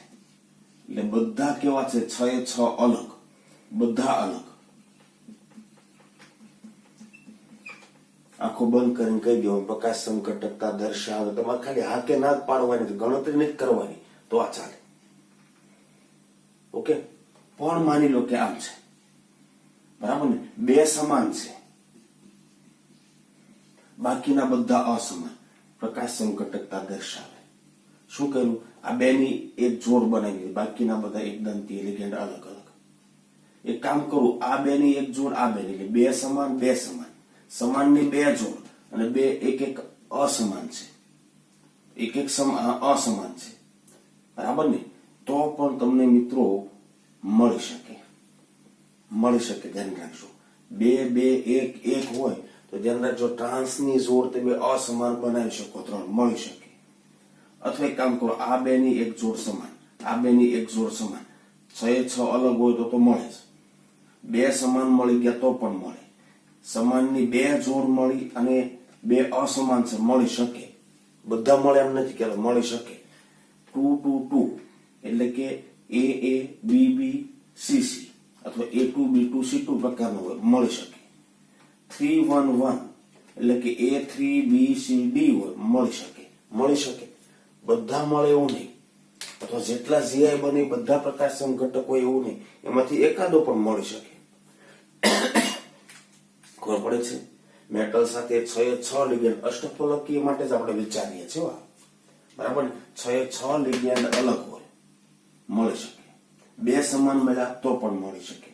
એટલે બધા કેવા છે, 6 એ 6 અલગ, બધા અલગ. આંખો બંધ કરીને કહી દો પ્રકાશ સમઘટકતા દર્શાવે. તમારે ખાલી હા કે ના પાડવાની, ગણતરી નથી કરવાની, તો આ ચાલે. ઓકે? પણ માની લો કે આમ છે, બરાબર ને, 2 સમાન છે, બાકીના બધા અસમાન, પ્રકાશ સમઘટકતા દર્શાવે. શું કર્યું, આ 2 ની એક જોડ બનાવી, બાકીના બધા એકદંતીય લિગેન્ડ અલગ અલગ. એક કામ કરું, આ 2 ની એક જોડ, આ 2 ની, એટલે 2 સમાન 2 સમાન, સમાનની 2 જોડ, અને 2 એક અસમાન છે, એક અસમાન છે. બરાબર ને? તો પણ તમને મિત્રો મળી શકે, ધ્યાન રાખજો. 2 2 1 1 હોય તો ધ્યાન રાખજો, ટ્રાન્સની જોડ તમે અસમાન બનાવી શકો, 3 મળી શકે. અથવા એક કામ કરો, આ 2 ની એક જોડ સમાન, આ 2 ની એક જોડ સમાન, 6 એ 6 અલગ હોય તો મળે જ. 2 સમાન મળી ગયા તો પણ મળે. સમાનની 2 જોડ મળી અને 2 અસમાન છે, મળી શકે. બધા મળે એમ નથી કે મળી શકે. 2 2 2 એટલે કે AA BB CC અથવા A2 B2 C2 પ્રકારનો હોય, મળી શકે. 3 1 1 એટલે કે A3 B C D હોય, મળી શકે. બધા મળે એવું નહીં, અથવા જેટલા GI બને બધા પ્રકાશ સમઘટક હોય એવું નહીં, એમાંથી એકાદો પણ મળી શકે. ખબર પડે છે? મેટલ સાથે 6 એ 6 લિગેન્ડ અષ્ટફલકીય માટે જ આપણે વિચારીએ છીએ. બરાબર? 6 એ 6 લિગેન્ડ અલગ હોય, મળી શકે. 2 સમાન મળ્યા તો પણ મળી શકે.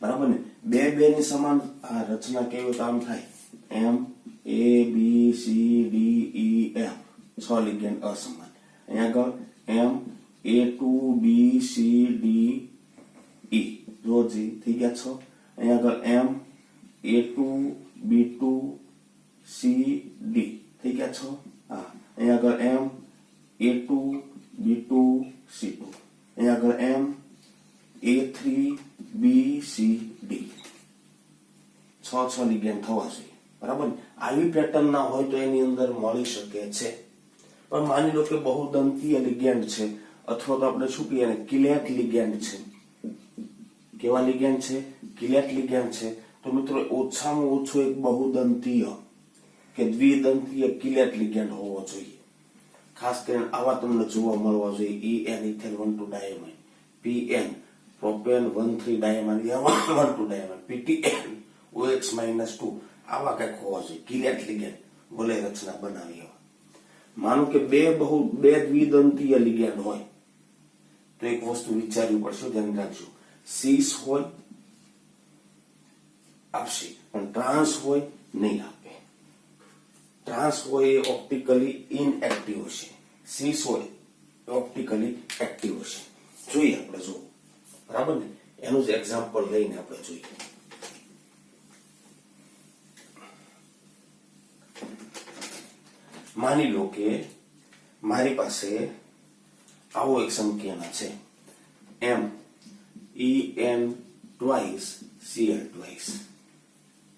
બરાબર ને? 2 2 ની સમાન આ રચના કેવી તો આમ થાય, M A B C D E F 6 ligand અસમાન. અહીંયા આગળ M A2 B C D E જો જી થઈ ગયા 6. અહીંયા આગળ M A2 B2 C D થઈ ગયા 6. હા અહીંયા આગળ M A2 B2 C2. અહીંયા આગળ M A3 B C D 6 ligand થવા જોઈએ. બરાબર. આવી પેટર્ન ના હોય તો એની અંદર મળી શકે છે. પણ માની લો કે બહુદંતીય લિગેન્ડ છે અથવા તો આપણે શું કહીએ કિલેટ લિગેન્ડ છે. કેવા લિગેન્ડ છે? કિલેટ લિગેન્ડ છે. તો મિત્રો ઓછામાં ઓછો એક બહુદંતીય કે દ્વિદંતીય કિલેટ લિગેન્ડ હોવો જોઈએ. ખાસ કરીને આવા તમને જોવા મળવા જોઈએ. EN ઇથેલ 1,2 ડાયમાઇન, PN propane 1,3 ડાયમાઇન, 1,2 ડાયમાઇન, PTN OX-2 આવા કંઈક હોવા જોઈએ કિલેટ લિગેન્ડ વલય રચના બનાવી એવા. માનો કે બે દ્વિદંતીય લિગેન્ડ હોય તો એક વસ્તુ વિચારવી પડશે, ધ્યાન રાખજો. સીસ હોય આપશે પણ ટ્રાન્સ હોય નહીં આપે. ટ્રાન્સ હોય એ ઓપ્ટિકલી ઇનએક્ટિવ હશે, સીસ હોય ઓપ્ટિકલી એક્ટિવ હશે. જોઈએ આપણે જો બરાબર ને એનું જ એક્ઝામ્પલ લઈને આપણે જોઈએ. માની લો કે મારી પાસે આવો એક સંકેના છે M EN twice Cl twice.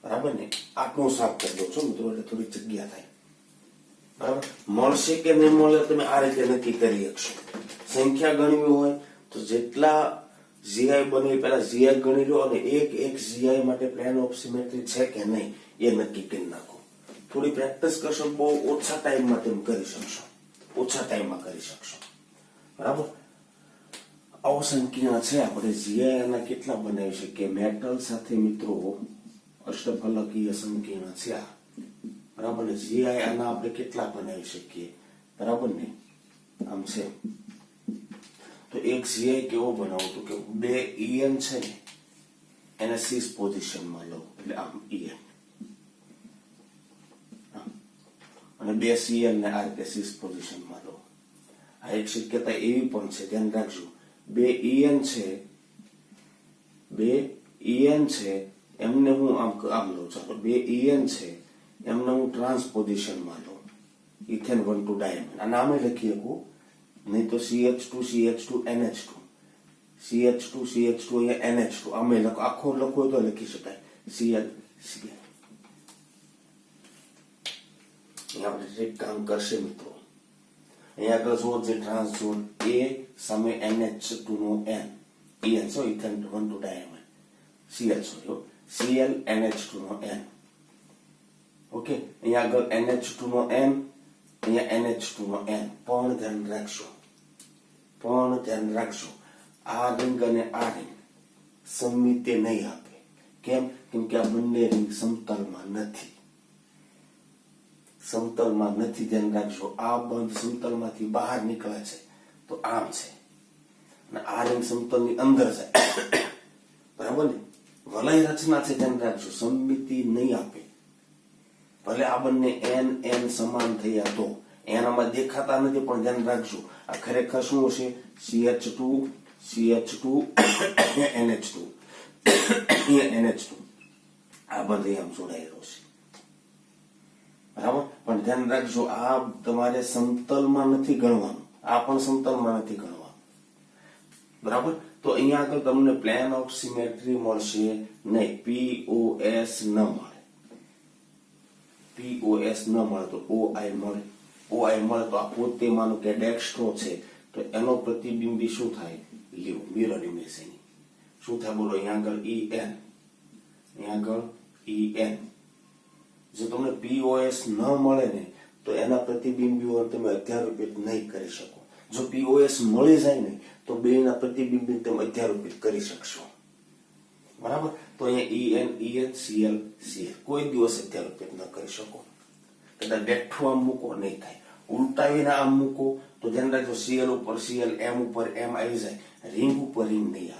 બરાબર ને આટલું સાફ કરી દો છો મિત્રો એટલે થોડી જગ્યા થાય. બરાબર. મળશે કે નહીં મળે તમે આ રીતે નક્કી કરી શકશો. સંખ્યા ગણવી હોય તો જેટલા GI બને પહેલા GI ગણી લો અને એક GI માટે પ્લેન ઓફ સિમેટ્રી છે કે નહીં એ નક્કી કરી નાખો. થોડી પ્રેક્ટિસ કરશો બહુ ઓછા ટાઈમમાં તમે કરી શકશો. ઓછા ટાઈમમાં કરી શકશો. બરાબર. આવો સંકીર્ણ છે. આપણે GI ના કેટલા બનાવી શકીએ? મેટલ સાથે મિત્રો અષ્ટફલકીય સંકીર્ણ છે આ. બરાબર ને GI આના આપણે કેટલા બનાવી શકીએ? બરાબર ને આમ છે તો એક GI કેવો બનાવો તો કે બે EN છે ને એને સીસ પોઝિશનમાં લો એટલે આમ EN અને બે Cl ને આ રીતે સીસ પોઝિશનમાં લો. આ એક શક્યતા એવી પણ છે, ધ્યાન રાખજો. બે EN છે એમને હું આમ લઉં. ચાલો બે EN છે એમને હું ટ્રાન્સ પોઝિશનમાં લઉં. ઇથેન 1,2 ડાયમાઇન આ નામે લખી શકું નહીં તો CH2 NH2 અહીંયા NH2 આમે લખો. આખો લખો તો લખી શકાય Cl. આપણે એક કામ કરશે મિત્રો. અહીંયા આગળ જો જે ટ્રાન્સ ઝોન A સામે NH2 નો N EN સો ઇથેન 1,2 ડાયમાઇન Cl NH2 નો N. ઓકે. અહીંયા આગળ NH2 નો N અહીંયા NH2 નો N. પણ ધ્યાન રાખજો આ રિંગ અને આ રિંગ સમમિતિ નહીં આપે. કેમ કે આ બંને રિંગ સમતલમાં નથી. ધ્યાન રાખજો આ બંધ સમતલમાંથી બહાર નીકળે છે તો આમ છે અને આ રિંગ સમતલની અંદર છે. બરાબર ને વલય રચના છે. ધ્યાન રાખજો સમમિતિ નહીં આપે. ભલે આ બંને n સમાન થયા તો એનામાં દેખાતા નથી પણ ધ્યાન રાખજો આ ખરેખર શું હશે? CH2 NH2 NH2 આ બંને આમ જોડાયેલો છે. બરાબર. પણ ધ્યાન રાખજો આ તમારે સમતલમાં નથી ગણવાનું. આ પણ સમતલમાં નથી ગણવાનું. બરાબર. તો અહીંયા આગળ તમને પ્લેન ઓફ સિમેટ્રી મળશે નહીં. POS ન મળે. POS ન મળે તો OI મળે. OI મળે તો આ પોતે માનો કે ડેક્સ્ટ્રો છે તો એનો પ્રતિબિંબી શું થાય? લ્યો મિરર ઇમેજ એની શું થાય બોલો? અહીંયા આગળ EN. જો તમને POS ન મળે ને તો એના પ્રતિબિંબીઓ તમે અધ્યારોપિત નહીં કરી શકો. જો POS મળી જાય ને તો બેના પ્રતિબિંબી તમે અધ્યારોપિત કરી શકશો. બરાબર. તો અહીંયા EN Cl કોઈ દિવસ અધ્યારોપિત ન કરી શકો. કદાચ બેઠું આમ મૂકો નહીં થાય. ઉલટાવીને આમ મૂકો તો ધ્યાન રાખજો Cl ઉપર Cl M ઉપર M આવી જાય. રિંગ ઉપર રિંગ નહીં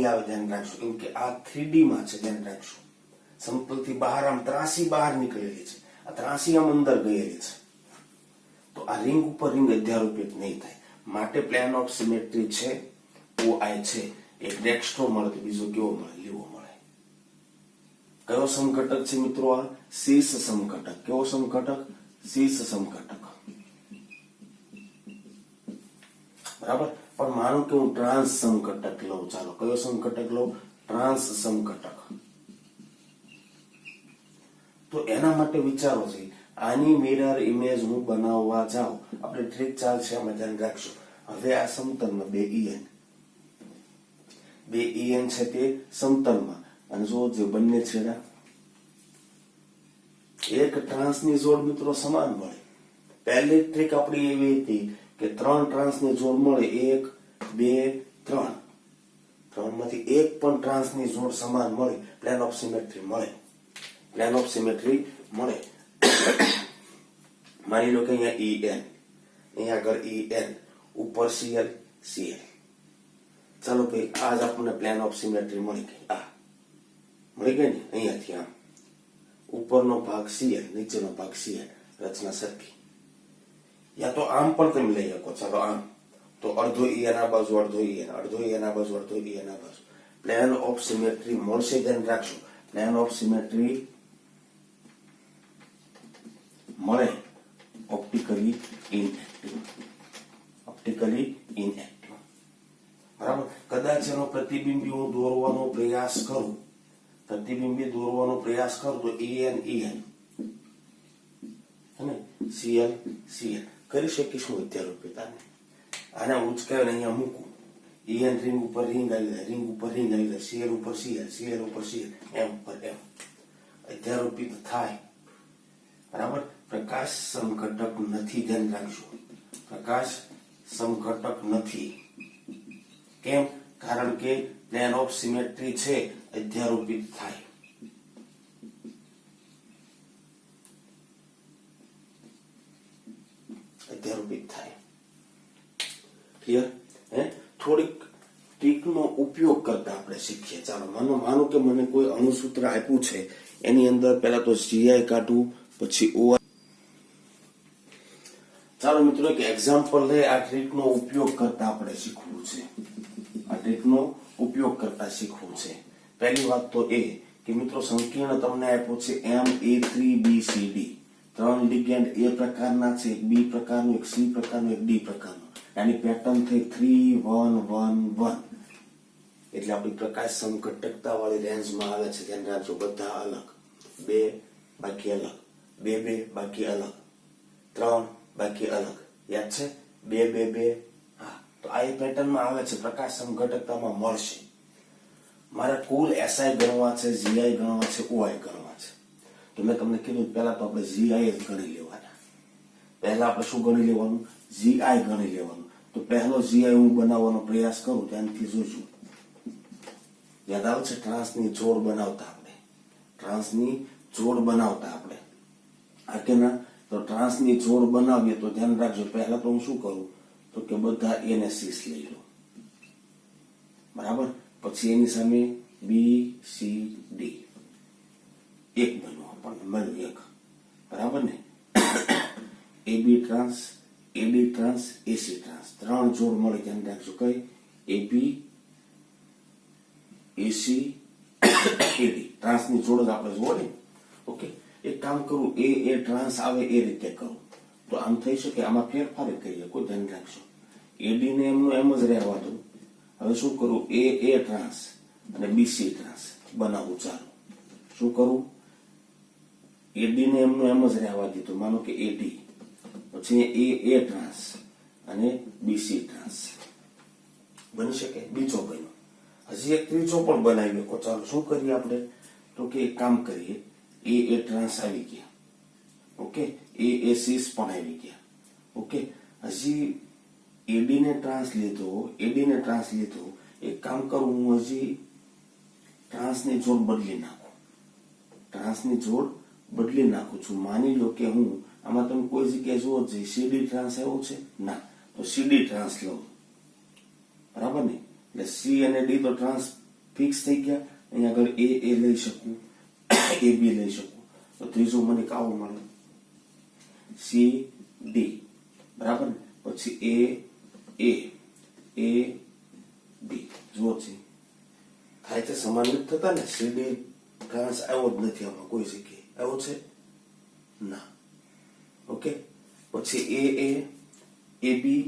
આવે. ધ્યાન રાખજો કેમ કે આ 3D માં છે. ધ્યાન રાખજો સમતલથી બહાર આમ ત્રાસી બહાર નીકળેલી છે, આ ત્રાસી આમ અંદર ગયેલી છે, તો આ રિંગ ઉપર રિંગ અધ્યારોપિત નહીં થાય. માટે પ્લેન ઓફ સિમેટ્રી છે, OI છે, એક ડેક્સ્ટ્રો મળે તો બીજો કેવો મળે? લીવો મળે. કયો સમઘટક છે મિત્રો? આ શીર્ષ સમઘટક. કેવો સમઘટક? શીર્ષ સમઘટક. બરાબર. પણ માનો કે હું ટ્રાન્સ સમઘટક લઉં. ચાલો કયો સમઘટક લઉં? ટ્રાન્સ સમઘટક. તો એના માટે વિચારો છે. આની મિરર ઇમેજ હું બનાવવા જાઉં, આપણે ટ્રીક ચાલશે, આમાં ધ્યાન રાખશું. હવે આ સમતલમાં બે EN છે તે સમતલમાં, અને જો જે બંને છેડા એક ટ્રાન્સની જોડ મિત્રો સમાન મળે. પહેલી ટ્રીક આપણી એવી હતી કે 3 ટ્રાન્સની જોડ મળે, 1 2 3, 3 માંથી એક પણ ટ્રાન્સની જોડ સમાન મળે, પ્લેન ઓફ સિમેટ્રી મળે. પ્લેન ઓફ સિમેટ્રી મળે. માની લો કે અહીંયા EN, અહીંયા આગળ EN, ઉપર CL CL. ચાલો ભાઈ, આ જ આપણને પ્લેન ઓફ સિમેટ્રી મળી ગઈ. આ મળી ગઈ ને, અહીંયાથી આમ ઉપરનો ભાગ CL, નીચેનો ભાગ CL, રચના સરખી. યા તો આમ પણ તમે લઈ શકો. ચાલો આમ, તો અડધો EN આ બાજુ, અડધો EN, અડધો EN આ બાજુ, અડધો EN આ બાજુ. પ્લેન ઓફ સિમેટ્રી મળશે. ધ્યાન રાખજો, પ્લેન ઓફ સિમેટ્રી મળે ઓપ્ટિકલી ઇનએક્ટિવ. Optically inactive. બરાબર. કદાચ એનો પ્રતિબિંબી હું દોરવાનો પ્રયાસ કરું, પ્રતિબિંબી દોરવાનો પ્રયાસ કરું તો EN અને CL CL કરી શકીશું અધ્યારોપિતાને. આને ઉચકાય અહીંયા મૂકું, EN રિંગ ઉપર રિંગ આવી જાય, રિંગ ઉપર રિંગ આવી જાય, CL ઉપર CL, CL ઉપર CL, M ઉપર M, અધ્યારોપિત થાય. બરાબર. પ્રકાશ સમઘટક નથી. ધ્યાન રાખજો, પ્રકાશ સમઘટક નથી. કેમ? કારણ કે પ્લેન ઓફ સિમેટ્રી છે, અધ્યારોપિત થાય. અધ્યારોપિત થાય. ક્લિયર? થોડીક ટ્રીકનો ઉપયોગ કરતા આપણે શીખીએ. ચાલો માનો કે મને કોઈ અણુસૂત્ર આપ્યું છે, એની અંદર પહેલા તો GI કાઢવું, પછી OI. ચાલો મિત્રો એક એક્ઝામ્પલ લઈ, આ ટ્રીકનો ઉપયોગ કરતા આપણે શીખવું છે. આ ટ્રીકનો ઉપયોગ કરતા શીખવું છે. પહેલી વાત તો એ કે મિત્રો સંકીર્ણ તમને આપ્યો છે MA3BCD. 3 લિગેન્ડ A પ્રકારના છે, એક B પ્રકારનું, એક C પ્રકારનું, એક D પ્રકારનું. આની પેટર્ન થઈ 3 1 1 1. એટલે આપણી પ્રકાશ સમઘટકતા વાળી રેન્જમાં આવે છે. ધ્યાન રાખજો, બધા અલગ, 2 બાકી અલગ, 2 2 બાકી અલગ, 3 બાકી અલગ. યાદ છે? 2 2 2. હા, તો આ એ પેટર્નમાં આવે છે, પ્રકાશ સમઘટકતામાં મળશે. મારે કુલ SI ગણવા છે, GI ગણવા છે, OI ગણવા છે. તો મેં તમને કીધું પહેલા તો આપણે GI જ ગણી લેવાના. પહેલા આપણે શું ગણી લેવાનું? GI ગણી લેવાનું. તો પહેલો GI હું બનાવવાનો પ્રયાસ કરું, ધ્યાનથી જોજો. યાદ આવે છે? ટ્રાન્સની જોડ બનાવતા આપણે, ટ્રાન્સની જોડ બનાવતા આપણે. આ કે ના? તો ટ્રાન્સની જોડ બનાવીએ તો ધ્યાન રાખજો, પહેલા તો હું શું કરું, તો કે બધા NSCs લઈ લો. બરાબર. પછી એની સામે BCD, એક બન્યું, આપણને મળ્યું એક. બરાબર ને? AB trans, AD trans, AC trans, 3 જોડ મળી. ધ્યાન રાખજો, કઈ? AB AC AD ટ્રાન્સની જોડ જ આપણે જોવો ને. ઓકે. એક કામ કરું, એ ટ્રાન્સ આવે એ રીતે કરું તો આમ થઈ શકે. આમાં ફેરફાર કરીએ, કોઈ ધ્યાન રાખજો. AD ને એમનું એમ જ રહેવા દઉં. હવે શું કરું? એ ટ્રાન્સ અને BC ટ્રાન્સ બનાવું. ચાલો શું કરું? AD ને એમનું એમ જ રહેવા દીધું, માનો કે AD. પછી એ ટ્રાન્સ અને BC ટ્રાન્સ બની શકે. બીજો બન્યો, હજી એક ત્રીજો પણ બનાવી શકો. ચાલો શું કરીએ આપણે? તો કે એક કામ કરીએ, એ ટ્રાન્સ આવી ગયા. ઓકે. ACs પણ આવી ગયા. ઓકે. હજી AD ને ટ્રાન્સ લીધો, એક કામ કરું, હું હજી ટ્રાન્સની જોડ બદલી નાખું. ટ્રાન્સની જોડ બદલી નાખું છું. માની લો કે હું આમાં તમે કોઈ જગ્યાએ જુઓ છે CD ટ્રાન્સ આવ્યો છે, ના, તો CD ટ્રાન્સ લઉં. બરાબર ને? એટલે C અને D તો ટ્રાન્સ ફિક્સ થઈ ગયા. અહીંયા આગળ A લઈ શકું, એ બી લઈ શકું. તો ત્રીજું મને આવું મળે સી ડી, બરાબર ને. પછી એ ડી. જુઓ છે થાય છે સમાન નથી થતા ને. સીડી ટ્રાન્સ આવ્યો જ નથી આમાં કોઈ જગ્યાએ. આવ્યો છે ના. ઓકે. પછી એ બી.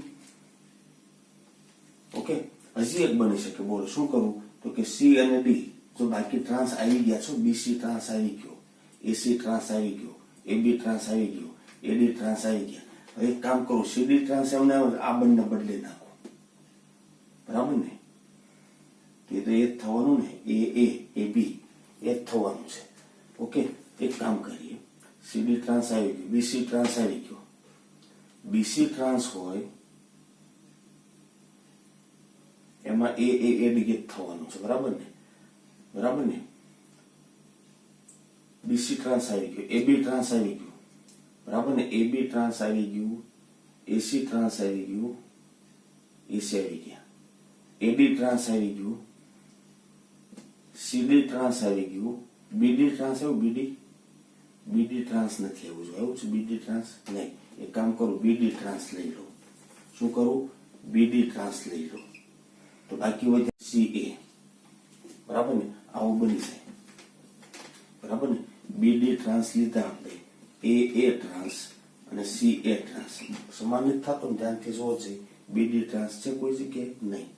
ઓકે. હજી એક બની શકે. બોલો શું કરવું? તો કે સી અને ડી જો બાકી ટ્રાન્સ આવી ગયા છો, બીસી ટ્રાન્સ આવી ગયો, એસી ટ્રાન્સ આવી ગયો, એબી ટ્રાન્સ આવી ગયો, એડી ટ્રાન્સ આવી ગયા. હવે એક કામ કરું, સીડી ટ્રાન્સ એમને આ બંને બદલી નાખો, બરાબર ને. તો એ જ થવાનું ને. એ બી એ જ થવાનું છે. ઓકે. એક કામ કરીએ, સીડી ટ્રાન્સ આવી ગયો, બીસી ટ્રાન્સ આવી ગયો. બીસી ટ્રાન્સ હોય એમાં ડી થવાનું છે, બરાબર ને. બરાબર ને. બીસી ટ્રાન્સ આવી ગયું, એબી ટ્રાન્સ આવી ગયું, બરાબર ને. એબી ટ્રાન્સ આવી ગયું, એસી ટ્રાન્સ આવી ગયું, એસી આવી ગયા. એડી ટ્રાન્સ આવી ગયું, સીડી ટ્રાન્સ આવી ગયું, બીડી ટ્રાન્સ આવ્યું. બીડી ટ્રાન્સ નથી આવ્યું. જો આવ્યું છે બીડી ટ્રાન્સ? નહીં. એક કામ કરું, બીડી ટ્રાન્સ લઈ લો. શું કરું? બીડી ટ્રાન્સ લઈ લો. તો બાકી હોય સી એ, બરાબર ને. આવું બની જાય, બરાબર ને. બીડી ટ્રાન્સ લીધા આપણે, એ ટ્રાન્સ અને સી એ ટ્રાન્સ સમાન નથી થતો ને. ધ્યાનથી જોવો છે. બીડી ટ્રાન્સ છે કોઈ જગ્યાએ? નહીં.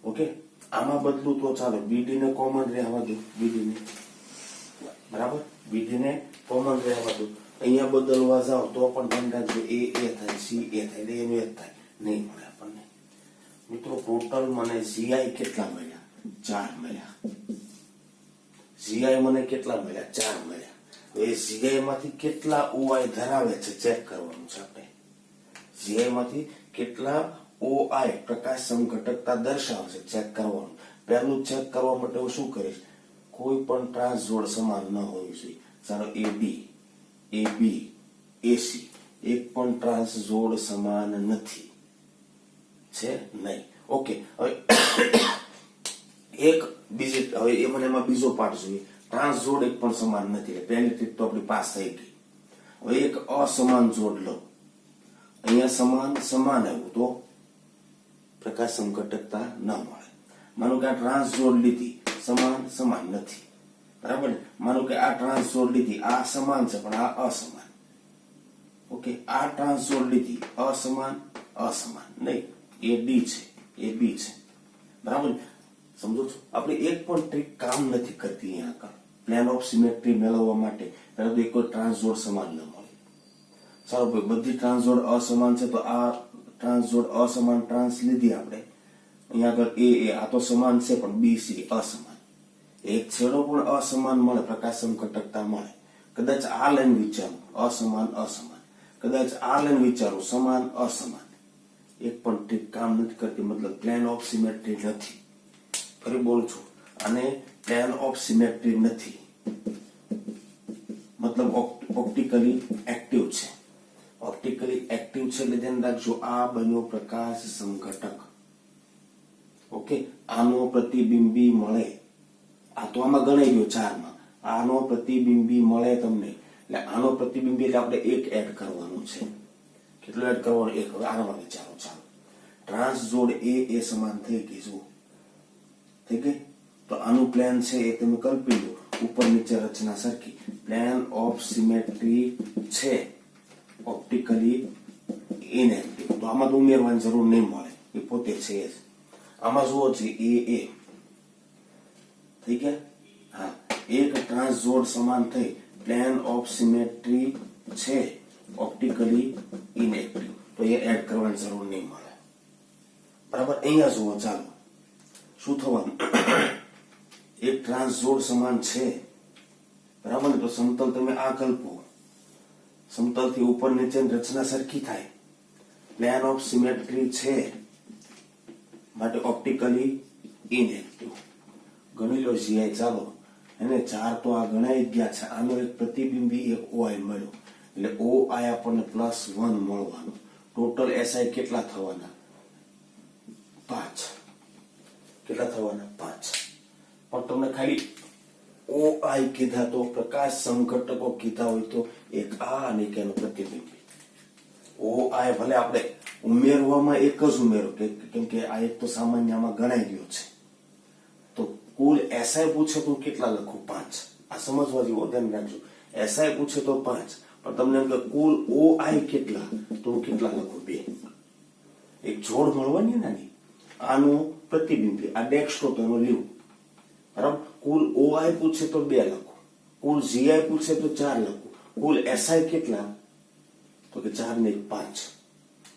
ઓકે. આમાં બદલું તો ચાલો, બીડી ને કોમન રહેવા દો. બીડી ને, બરાબર, બીડી ને કોમન રહેવા દો. અહીંયા બદલવા જાઓ તો પણ ધ્યાન રાખજો, એ થાય, સી એ થાય, એટલે એનું એ થાય. નહીં મળે આપણને. મિત્રો ટોટલ મને સીઆઈ કેટલા મળ્યા? 4 મળ્યા. સીઆઈ મને કેટલા મળ્યા? 4 મળ્યા. એ સીઆઈ માંથી કેટલા ઓઆઈ ધરાવે છે ચેક કરવાનું છે આપણે. સીઆઈ માંથી કેટલા ઓઆઈ પ્રકાશ સમઘટકતા દર્શાવે છે ચેક કરવાનું. પહેલું ચેક કરવા માટે હું શું કરીશ? કોઈ પણ ટ્રાન્સ જોડ સમાન ન હોવી જોઈએ. ચાલો એબી, એસી એક પણ ટ્રાન્સ જોડ સમાન નથી, છે નહીં. ઓકે. હવે એક બીજી, હવે એમાં બીજો પાર્ટ જોઈએ. ટ્રાન્સ જોડ એક પણ સમાન નથી. પહેલી ટ્રીપ તો આપણી પાસ થઈ ગઈ. હવે એક અસમાન જોડ લો. અહીંયા સમાન આવ્યું તો પ્રકાશ સમઘટકતા ન મળે. માનો કે આ ટ્રાન્સ જોડ લીધી, સમાન નથી, બરાબર ને. માનો કે આ ટ્રાન્સ જોડ લીધી, આ સમાન છે પણ આ અસમાન. ઓકે. આ ટ્રાન્સ જોડ લીધી, અસમાન નહીં. એ ડી છે, એ બી છે, બરાબર. સમજો છો? આપણે એક પણ ટ્રીક કામ નથી કરતી અહીંયા આગળ. પ્લેન ઓફ સિમેટ્રી મેળવવા માટે પહેલા તો એક ટ્રાન્સ જોડ સમાન ન મળે. ચાલો ભાઈ, બધી ટ્રાન્સ જોડ અસમાન છે તો આ ટ્રાન્સ જોડ અસમાન ટ્રાન્સ લીધી આપણે. અહીંયા આગળ આ તો સમાન છે પણ બી સી અસમાન. એક છેડો પણ અસમાન મળે, પ્રકાશ સમઘટકતા મળે. કદાચ આ લાઈન વિચારું અસમાન, કદાચ આ લાઈન વિચારું સમાન, અસમાન. એક પણ ટ્રીક કામ નથી કરતી. મતલબ પ્લેન ઓફ સિમેટ્રી નથી. ફરી બોલું છું, અને પ્લેન ઓફ સિમેટ્રી નથી. મતલબ ઓપ્ટિકલી એક્ટિવ છે. ઓપ્ટિકલી એક્ટિવ છે એટલે ધ્યાન રાખજો, આ બન્યો પ્રકાશ સમઘટક. ઓકે. આનો પ્રતિબિંબી મળે. આ તો આમાં ગણાઈ ગયો 4માં. આનો પ્રતિબિંબી મળે તમને. એટલે આનો પ્રતિબિંબી એટલે આપણે એક એડ કરવાનું છે. કેટલું એડ કરવાનું? 1. હવે આમાં વિચારો. ચાલો, ટ્રાન્સ જોડ એ સમાન થઈ ગઈ. જુઓ થઈ ગઈ. તો આનું પ્લેન છે એ તમે કલ્પી લો. ઉપર નીચે રચના સરખી. પ્લેન ઓફ સિમેટ્રી છે, ઓપ્ટિકલી ઇનએક્ટિવ. તો આમાં તો ઉમેરવાની જરૂર નહીં મળે, એ પોતે છે જ. આમાં જુઓ છે એ થઈ ગયા. હા, એક ટ્રાન્સ જોડ સમાન થઈ, પ્લેન ઓફ સિમેટ્રી છે, ઓપ્ટિકલી ઇનએક્ટિવ. તો એ એડ કરવાની જરૂર નહીં મળે, બરાબર. અહીંયા જુઓ. ચાલો, શું થવાનું? એક ટ્રાન્સ જોડ સમાન છે, બરાબર ને. તો સમતલ તમે આ કલ્પો. સમતલ થી ઉપર નીચે રચના સરખી થાય. પ્લેન ઓફ સિમેટ્રી છે માટે ઓપ્ટિકલી ઇનએક્ટિવ. ગણી લો સીઆઈ. ચાલો, એને 4 તો આ ગણાઈ ગયા છે. આનો એક પ્રતિબિંબી, એક ઓઆઈ મળ્યો. એટલે ઓઆઈ આપણને +1 મળવાનું. ટોટલ એસઆઈ કેટલા થવાના? 5. કેટલા થવાના? 5. પણ તમને ખાલી OI કીધા તો પ્રકાશ સમઘટકો કીધા હોય તો એક આ અને એક એનું પ્રતિબિંબી. OI ભલે આપણે ઉમેરવામાં એક જ ઉમેરો કેમ કે આ એક તો સામાન્ય આમાં ગણાઈ ગયો છે. તો કુલ SI પૂછે તો કેટલા લખું? 5. આ સમજવા જેવું ધ્યાન રાખજો. SI પૂછે તો 5, પણ તમને એમ કે કુલ OI કેટલા તો હું કેટલા લખું? 2. એક જોડ મળવાની નાની, આનું પ્રતિબિંબી, આ ડેસ્કટોપ એનું લીવ. બરાબર. કુલ OI પૂછે તો 2 લખું, કુલ GI પૂછે તો 4 લખું, કુલ SI કેટલા તો કે 4 ને 5.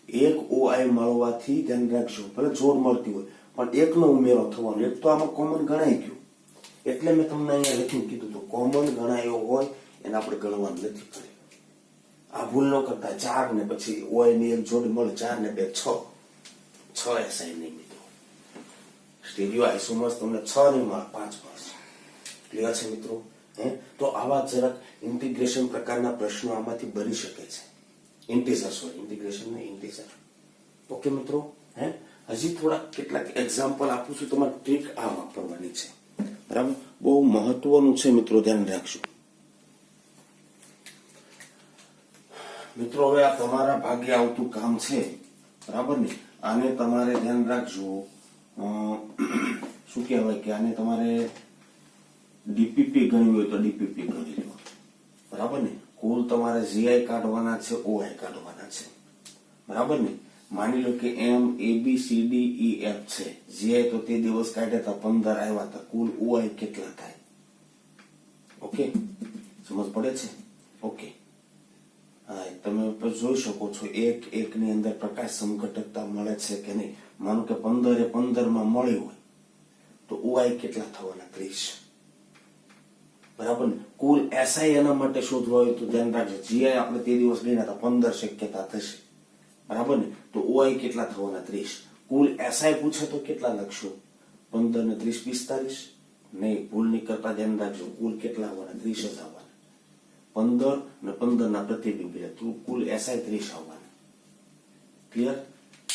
એક OI મળવાથી ધ્યાન રાખજો, ભલે જોડ મળતી હોય પણ એકનો ઉમેરો થવાનો. એક તો આમાં કોમન ગણાઈ ગયું એટલે મેં તમને અહીંયા લખીને કીધું તો કોમન ગણાયો હોય એને આપણે ગણવાનું નથી કર્યું. આ ભૂલ ન કરતા. 4 ને પછી OI ની એક જોડ મળે, 4 ને 2 6 SI નહીં મિત્રો. સ્ટીરિયો આઇસોમર્સ તમને 6 નહીં મળે, 5 મળશે. ક્લિયર છે મિત્રો? તો આવા જરાક ઇન્ટિગ્રેશન પ્રકારના પ્રશ્નો આમાંથી બની શકે છે. ઇન્ટિગ્રેશન ને ઇન્ટિજર. ઓકે મિત્રો. હજી થોડા કેટલાક એક્ઝામ્પલ આપું છું, તમારે ટ્રીક આ વાપરવાની છે. બરાબર. બહુ મહત્વનું છે મિત્રો, ધ્યાન રાખજો. મિત્રો હવે આ તમારા ભાગે આવતું કામ છે. બરાબર ને? આને તમારે ધ્યાન રાખજો. શું કહેવાય કે આને તમારે ડીપીપી ગણવી હોય તો ડીપીપી ગણી લો. બરાબર ને? કુલ તમારે GI કાઢવાના છે, OI કાઢવાના છે. બરાબર ને? માની લો કે MABCDEF છે. GI તો તે દિવસ કાઢ્યા હતા, 15 આવ્યા હતા. કુલ OI કેટલા થાય? ઓકે, સમજ પડે છે? ઓકે. તમે જોઈ શકો છો એક ની અંદર પ્રકાશ સમઘટકતા મળે છે કે નહીં. માનો કે 15 એ 15 માં મળી હોય તો OI કેટલા થવાના? 30. બરાબર ને? કુલ SI એના માટે શોધવા હોય તો ધ્યાન રાખજો, GI આપણે તે દિવસ ગણ્યા હતા, 15 શક્યતા થશે. બરાબર ને? તો OI કેટલા થવાના? 30. કુલ SI પૂછે તો કેટલા લખશો? 15 ને 30 45. નહીં, ભૂલ નહીં કરતા, ધ્યાન રાખજો. કુલ કેટલા આવવાના? 30 જ આવવાના. 15 ને 15 ના પ્રતિબિંબી, કુલ SI 30 આવવાના. ક્લિયર?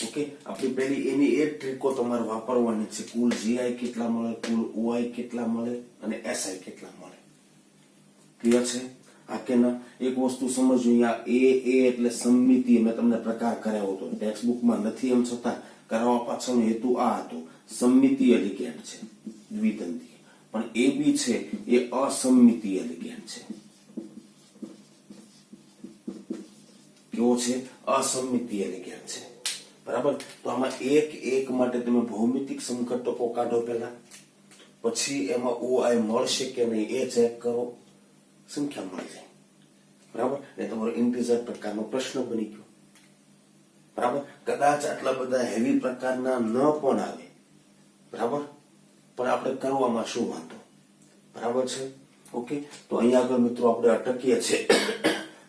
ઓકે. આપણી પેલી એની એક ટ્રીકો તમારે વાપરવાની છે. કુલ GI કેટલા મળે, કુલ OI કેટલા મળે અને SI કેટલા મળે. ક્લિયર છે? આ કે ના? એક વસ્તુ સમજો, અહીંયા A એટલે સમમિતિ. મેં તમને પ્રકાર કરાવ્યો હતો, ટેક્સ્ટબુકમાં નથી, એમ છતાં કરાવવા પાછળનો હેતુ આ હતો. સમમિતીય લિગેન્ડ છે, દ્વિદંતી. પણ AB છે એ અસમમિતીય લિગેન્ડ છે. કેવો છે? અસમમિતીય લિગેન્ડ છે. બરાબર. તો આમાં એક માટે તમે ભૌમિતિક સમઘટકો કાઢો પહેલા, પછી એમાં OI મળશે કે નહીં એ ચેક કરો, સંખ્યા મળી જાય. બરાબર. એ તમારો ઇન્ટિજર પ્રકારનો પ્રશ્ન બની ગયો. બરાબર. કદાચ આટલા બધા હેવી પ્રકારના ન પણ આવે. બરાબર. પણ આપણે કરવામાં શું વાંધો? બરાબર છે? ઓકે. તો અહીંયા આગળ મિત્રો આપણે અટકીએ છીએ.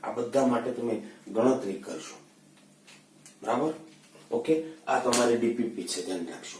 આ બધા માટે તમે ગણતરી કરશો. બરાબર. ઓકે. આ તમારી ડીપીપી છે, ધ્યાન રાખજો.